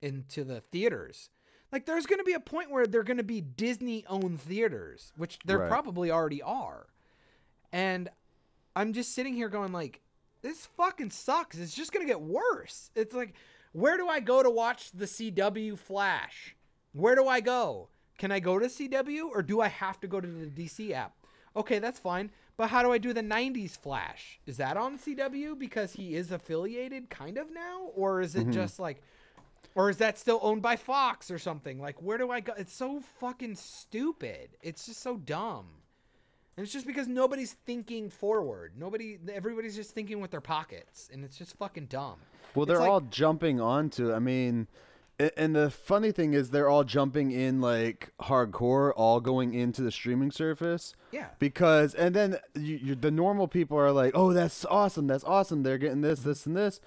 into the theaters. Like, there's going to be a point where they're going to be Disney-owned theaters, which there probably already are. And I'm just sitting here going, like, this fucking sucks. It's just going to get worse. It's like, where do I go to watch the CW Flash? Where do I go? Can I go to CW, or do I have to go to the DC app? Okay, that's fine. But how do I do the 90s Flash? Is that on CW because he is affiliated kind of now? Or is it just like... Or is that still owned by Fox or something? Like, where do I go? It's so fucking stupid. It's just so dumb. And it's just because nobody's thinking forward. Everybody's just thinking with their pockets. And it's just fucking dumb. Well, they're all jumping onto, I mean, And the funny thing is they're all jumping in like hardcore, all going into the streaming service. Yeah. Because, and then the normal people are like, oh, that's awesome. That's awesome. They're getting this, this, and this.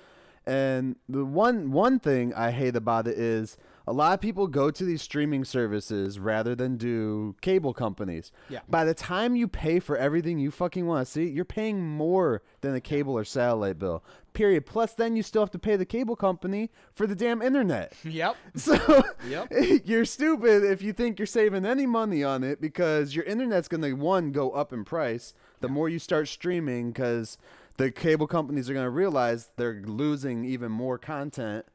And the one thing I hate about it is a lot of people go to these streaming services rather than do cable companies. Yeah. By the time you pay for everything you fucking want to see, you're paying more than a cable or satellite bill. Period. Plus, then you still have to pay the cable company for the damn internet. Yep. So Yep. you're stupid if you think you're saving any money on it, because your internet's going to, one, go up in price the more you start streaming, because the cable companies are going to realize they're losing even more content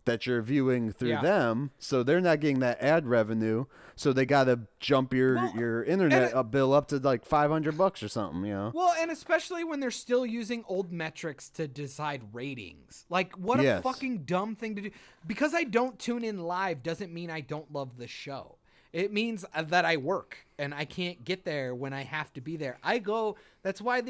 that you're viewing through them, so they're not getting that ad revenue, so they got to jump your internet bill up to like $500 or something, you know. Well, and especially when they're still using old metrics to decide ratings. Like, what a fucking dumb thing to do. Because I don't tune in live doesn't mean I don't love the show. It means that I work and I can't get there when I have to be there. I go. That's why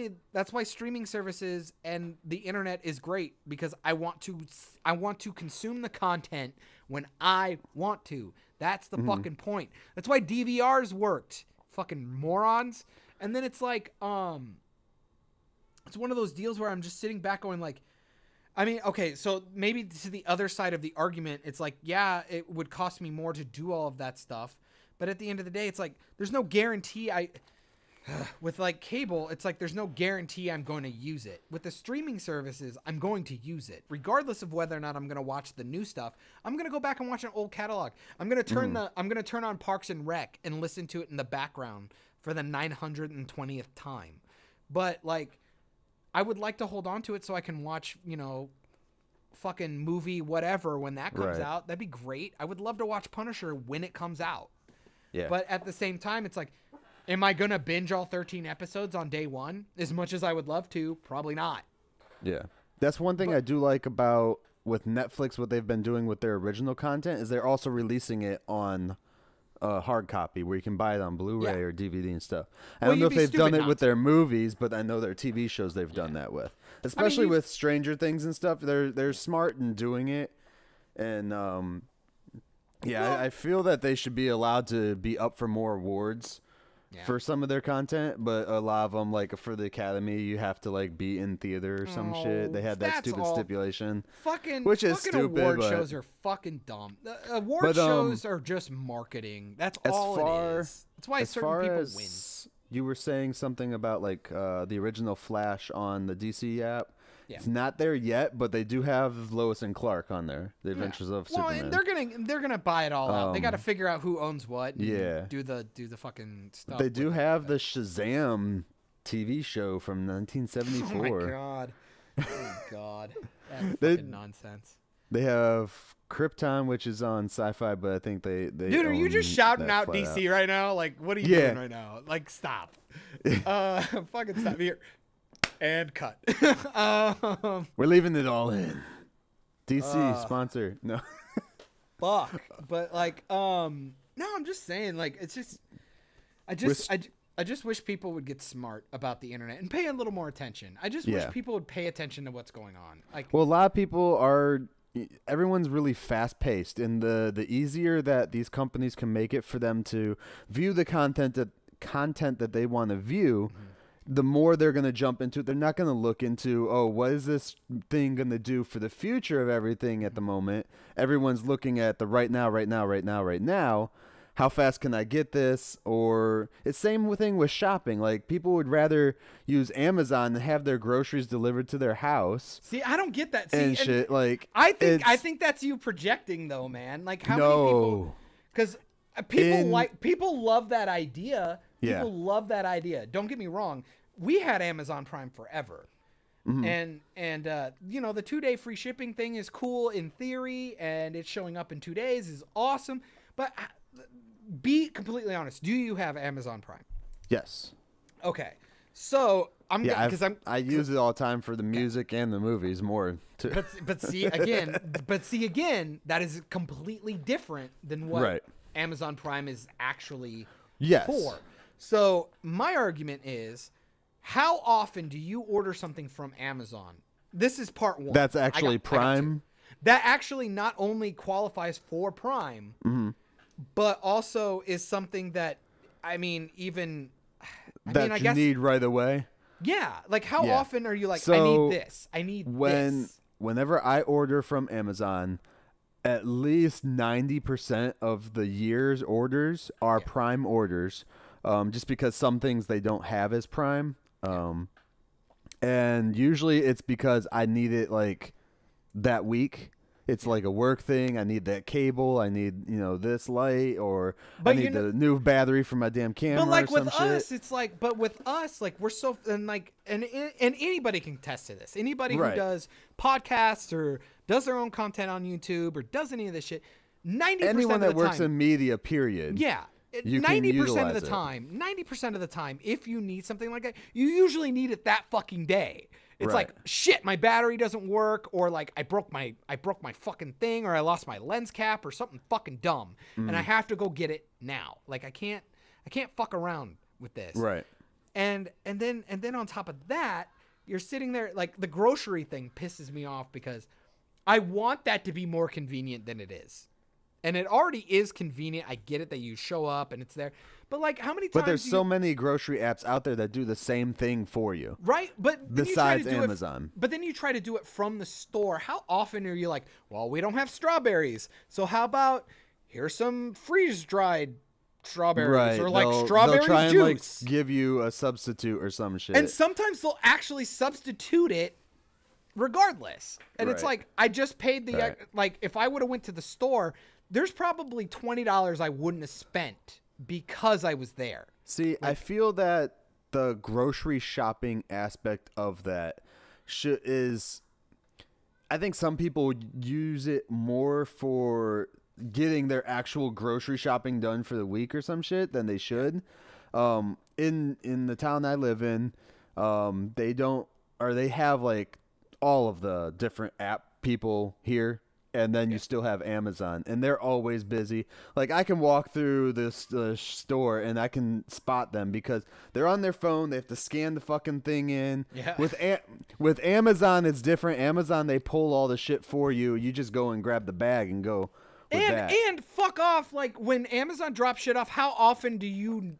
streaming services and the internet is great, because I want to consume the content when I want to. That's the fucking point. That's why DVRs worked. Fucking morons. And then it's like it's one of those deals where I'm just sitting back going like, I mean, okay, so maybe to the other side of the argument, it's like, yeah, it would cost me more to do all of that stuff. But at the end of the day, it's like, there's no guarantee with like cable, it's like, there's no guarantee I'm going to use it. With the streaming services, I'm going to use it. Regardless of whether or not I'm going to watch the new stuff, I'm going to go back and watch an old catalog. I'm going to turn on Parks and Rec and listen to it in the background for the 920th time. But like, I would like to hold on to it so I can watch, you know, fucking movie whatever when that comes out. That'd be great. I would love to watch Punisher when it comes out. Yeah. But at the same time, it's like, am I going to binge all 13 episodes on day one? As much as I would love to, probably not. Yeah. That's one thing I do like about with Netflix, what they've been doing with their original content is they're also releasing it on hard copy where you can buy it on Blu-ray or DVD and stuff. I don't know if they've done it with their movies, but I know their TV shows they've done that with. Especially with Stranger Things and stuff. They're smart in doing it. And I feel that they should be allowed to be up for more awards for some of their content, but a lot of them, like for the Academy, you have to like be in theater or some shit. They had that stupid stipulation, which is stupid. Award shows are fucking dumb. Award shows are just marketing. That's all it is. That's why certain people win. You were saying something about like the original Flash on the DC app. Yeah. It's not there yet, but they do have Lois and Clark on there. The Adventures of Superman. And they're gonna buy it all out. They got to figure out who owns what. And do the fucking stuff. They do have the Shazam TV show from 1974. Oh my god! Oh god! That's fucking nonsense. They have Krypton, which is on Sci-Fi, but I think they. Dude, are you just shouting out DC right now? Like, what are you doing right now? Like, stop. Fucking stop here. And cut. We're leaving it all in. DC sponsor. No. Fuck. But like, no, I'm just saying, like, it's just, I just wish people would get smart about the internet and pay a little more attention. I just wish people would pay attention to what's going on. Like, well, a lot of people everyone's really fast paced, and the easier that these companies can make it for them to view the content that they want to view. Mm-hmm. The more they're going to jump into it. They're not going to look into, oh, what is this thing going to do for the future of everything at the moment? Everyone's looking at the right now. How fast can I get this? Or it's same thing with shopping. Like, people would rather use Amazon and have their groceries delivered to their house. See, I don't get that. And shit. Like, I think that's you projecting, though, man. Like, how many people? Because people love that idea. People love that idea. Don't get me wrong. We had Amazon Prime forever. Mm-hmm. And you know, the 2-day free shipping thing is cool in theory, and it's showing up in 2 days is awesome. But be completely honest. Do you have Amazon Prime? Yes. Okay. So I use it all the time for the music and the movies more too. But see again, that is completely different than what Amazon Prime is actually for. So my argument is, how often do you order something from Amazon? This is part one. That's actually Prime. that actually not only qualifies for Prime, but also is something that, I mean, even I guess, need right away. Yeah, like how often are you like, I need this, I need this? Whenever I order from Amazon, at least 90% of the year's orders are Prime orders, just because some things they don't have as Prime. And usually it's because I need it like that week. It's like a work thing. I need that cable. I need, this light, or I need the new battery for my damn camera. But like or some with us, it's like, with us, like we're so, and anybody can attest to this. Anybody who does podcasts or does their own content on YouTube or does any of this shit, 90% anyone of the that works time, in media, period. Yeah. 90% of the time, 90% of the time, if you need something like that, you usually need it that fucking day. It's like, shit, my battery doesn't work, or like I broke my fucking thing, or I lost my lens cap, or something fucking dumb, and I have to go get it now. Like I can't fuck around with this. Right. And then on top of that, you're sitting there, like the grocery thing pisses me off because I want that to be more convenient than it is. And it already is convenient. I get it that you show up and it's there. But like how many times But there's so many grocery apps out there that do the same thing for you. Right? But besides Amazon. But then you try to do it from the store. How often are you like, well, we don't have strawberries. So how about here's some freeze-dried strawberries, or like strawberry they'll try juice. And like give you a substitute or some shit. And sometimes they'll actually substitute it regardless. And it's like, I just paid the like if I would have went to the store, there's probably $20 I wouldn't have spent because I was there. See, I feel that the grocery shopping aspect of that I think some people use it more for getting their actual grocery shopping done for the week or some shit than they should. In the town I live in, they have like all of the different app people here. And then you still have Amazon, and they're always busy. Like, I can walk through this store, and I can spot them because they're on their phone. They have to scan the fucking thing in. Yeah. With Amazon, it's different. Amazon, they pull all the shit for you. You just go and grab the bag and go with that. And fuck off. Like, when Amazon drops shit off, how often do you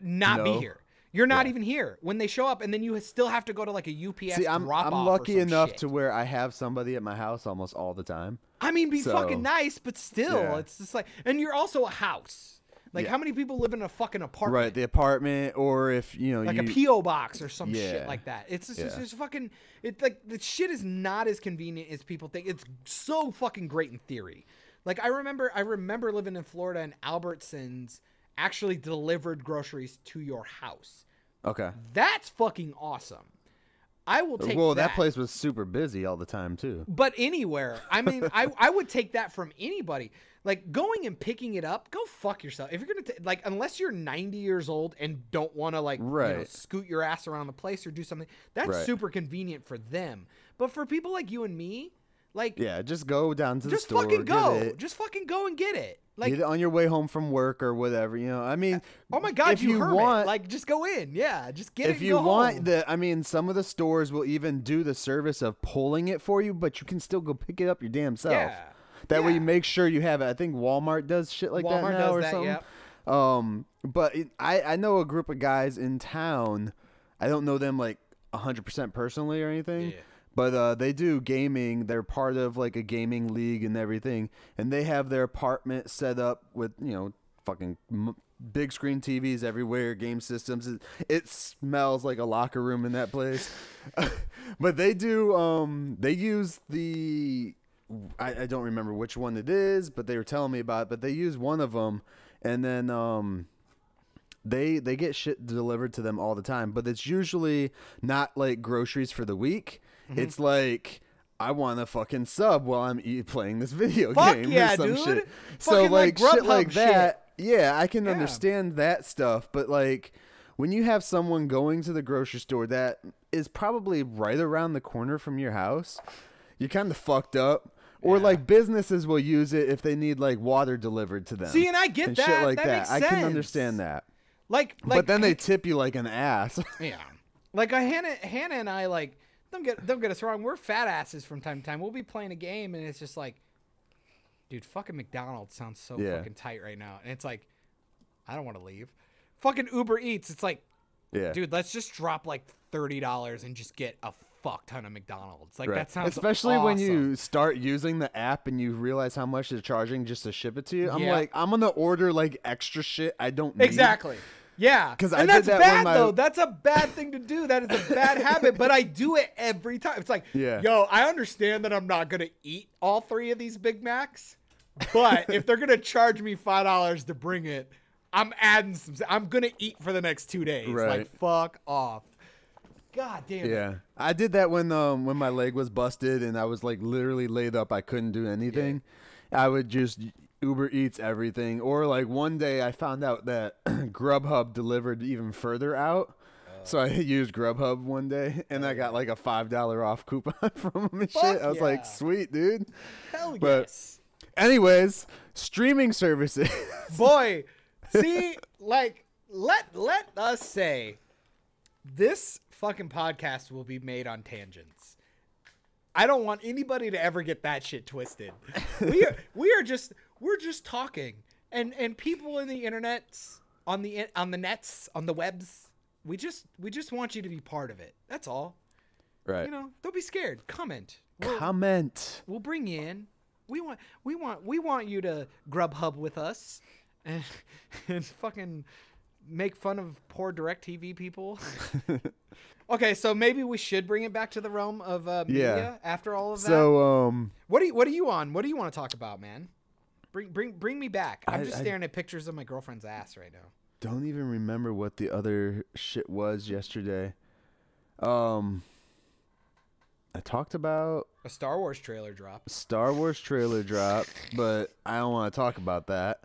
not be here? You're not even here when they show up, and then you still have to go to like a UPS drop-off. I'm lucky enough to where I have somebody at my house almost all the time. I mean, be fucking nice, but still, it's just like, and you're also a house. Like, how many people live in a fucking apartment? Right, the apartment, or if like a PO box or some shit like that. It's just it's fucking. It's like the shit is not as convenient as people think. It's so fucking great in theory. Like I remember living in Florida, and Albertsons actually delivered groceries to your house. Okay. That's fucking awesome. I will take that place was super busy all the time too. But anywhere. I mean, I would take that from anybody. Like going and picking it up, go fuck yourself. If you're going to like, unless you're 90 years old and don't want to like scoot your ass around the place or do something, that's super convenient for them. But for people like you and me, like, just go down to the store. Just fucking go and get it. Like, get it on your way home from work or whatever, I mean, oh my God, you want, like, just go in. Yeah, just get it and go home. If you want some of the stores will even do the service of pulling it for you, but you can still go pick it up your damn self. Yeah. That way you make sure you have it. I think Walmart does shit like that now or something. Yeah. But I know a group of guys in town. I don't know them like 100% personally or anything. Yeah. But they do gaming. They're part of like a gaming league and everything. And they have their apartment set up with, fucking big screen TVs everywhere, game systems. It smells like a locker room in that place. But they do, they use I don't remember which one it is, but they were telling me about it. But they use one of them. And then they get shit delivered to them all the time. But it's usually not like groceries for the week. Mm-hmm. It's like, I want a fucking sub while I'm playing this video game or some shit. So like shit like that, I can understand that stuff. But like when you have someone going to the grocery store that is probably right around the corner from your house, you're kind of fucked up. Or like businesses will use it if they need like water delivered to them. See, and I get that. Shit like that. Makes I sense. can understand that. Like, but then they tip you like an ass. Yeah. Like Hannah and I, like, don't get us wrong. We're fat asses from time to time. We'll be playing a game and it's just like, dude, fucking McDonald's sounds so fucking tight right now. And it's like, I don't want to leave. Fucking Uber Eats. It's like, dude, let's just drop like $30 and just get a fuck ton of McDonald's. Like that sounds especially awesome. when you start using the app and you realize how much they're charging just to ship it to you. I'm like, I'm gonna order like extra shit I don't need. Exactly. Yeah. Because that's bad though. That's a bad thing to do. That is a bad habit. But I do it every time. It's like, yo, I understand that I'm not gonna eat all 3 of these Big Macs, but if they're gonna charge me $5 to bring it, I'm adding some. I'm gonna eat for the next 2 days. Right. Like fuck off. God damn it. Yeah, I did that when my leg was busted and I was like literally laid up. I couldn't do anything. I would just Uber Eats everything. Or like one day I found out that Grubhub delivered even further out. So I used Grubhub one day and I got like a $5 off coupon from them and shit. I was like, sweet, dude. Hell but yes. Anyways, streaming services. Boy, see, like, let us say this fucking podcast will be made on tangents. I don't want anybody to ever get that shit twisted. We're just talking, and people in the internet, on the nets, on the webs, we just want you to be part of it. That's all. Right. You know, don't be scared. Comment. We'll bring you in. We want you to Grubhub with us, and fucking make fun of poor DirecTV people. Okay, so maybe we should bring it back to the realm of media after all of that. So, what are you on? What do you want to talk about, man? Bring me back. I'm just staring at pictures of my girlfriend's ass right now. Don't even remember what the other shit was yesterday. I talked about a Star Wars trailer drop. But I don't want to talk about that.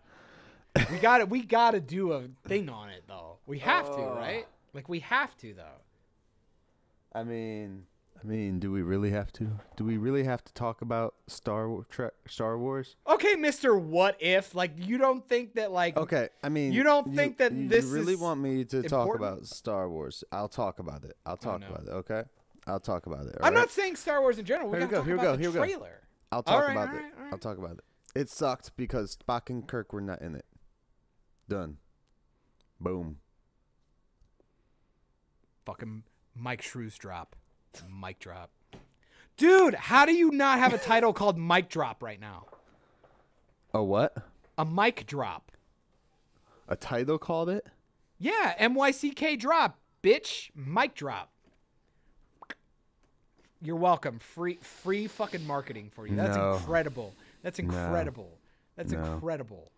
We gotta do a thing on it though. We have to, right? Like we have to though. I mean, do we really have to? Do we really have to talk about Star Wars? Okay, Mr. What If? Like, you don't think that, like... Okay, I mean... You don't think that this is You really want me to important? talk about Star Wars? I'll talk about it. I'll talk about it, okay? I'll talk about it. I'm not saying Star Wars in general. Here we go. Trailer. I'll talk about it. I'll talk about it. It sucked because Spock and Kirk were not in it. Done. Boom. Fucking Myke Shrews drop. Mic drop. Dude, how do you not have a title called Mic Drop right now? A what? A mic drop. A title called it? Yeah, MYCK drop, bitch. Mic drop. You're welcome. Free fucking marketing for you. That's incredible. That's incredible. That's incredible.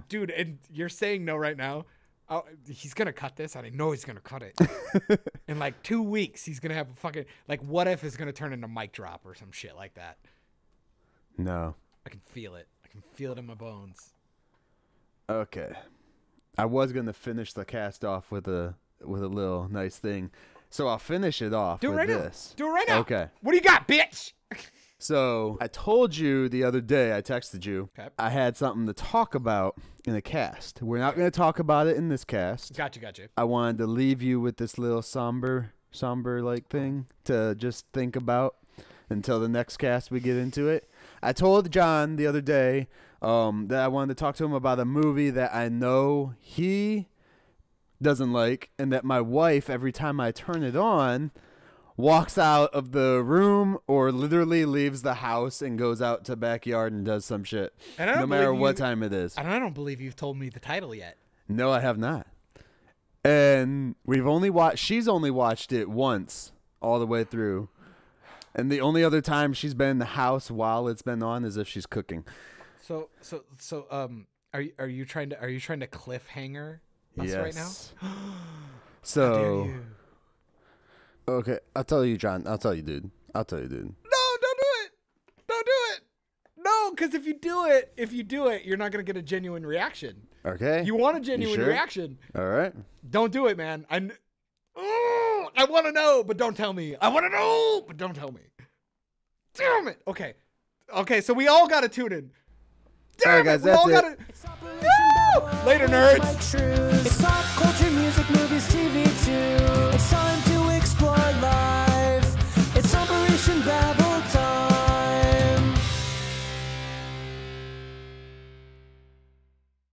Dude, and you're saying no right now. Oh, he's gonna cut this, and I know he's gonna cut it. In like 2 weeks, he's gonna have a fucking like. What if it's gonna turn into Mic Drop or some shit like that? No, I can feel it. I can feel it in my bones. Okay, I was gonna finish the cast off with a little nice thing, so I'll finish it off with this. Do it right now. Okay. What do you got, bitch? So I told you the other day, I texted you, I had something to talk about in a cast. We're not going to talk about it in this cast. Gotcha. I wanted to leave you with this little somber like thing to just think about until the next cast we get into it. I told John the other day that I wanted to talk to him about a movie that I know he doesn't like, and that my wife, every time I turn it on, walks out of the room or literally leaves the house and goes out to backyard and does some shit, no matter what time it is. And I don't believe you've told me the title yet. No, I have not. And she's only watched it once all the way through. And the only other time she's been in the house while it's been on is if she's cooking. So are you trying to cliffhanger us right now? So how dare you? Okay, I'll tell you, John. I'll tell you, dude. No, don't do it. Don't do it. No, because if you do it, you're not gonna get a genuine reaction. Okay. You want a genuine reaction. All right. Don't do it, man. I want to know, but don't tell me. I want to know, but don't tell me. Damn it. Okay. So we all gotta tune in. Damn it. We all gotta. Later, nerds. It's pop culture, music, movies, TV too. It's time to explore life. Operation Babble.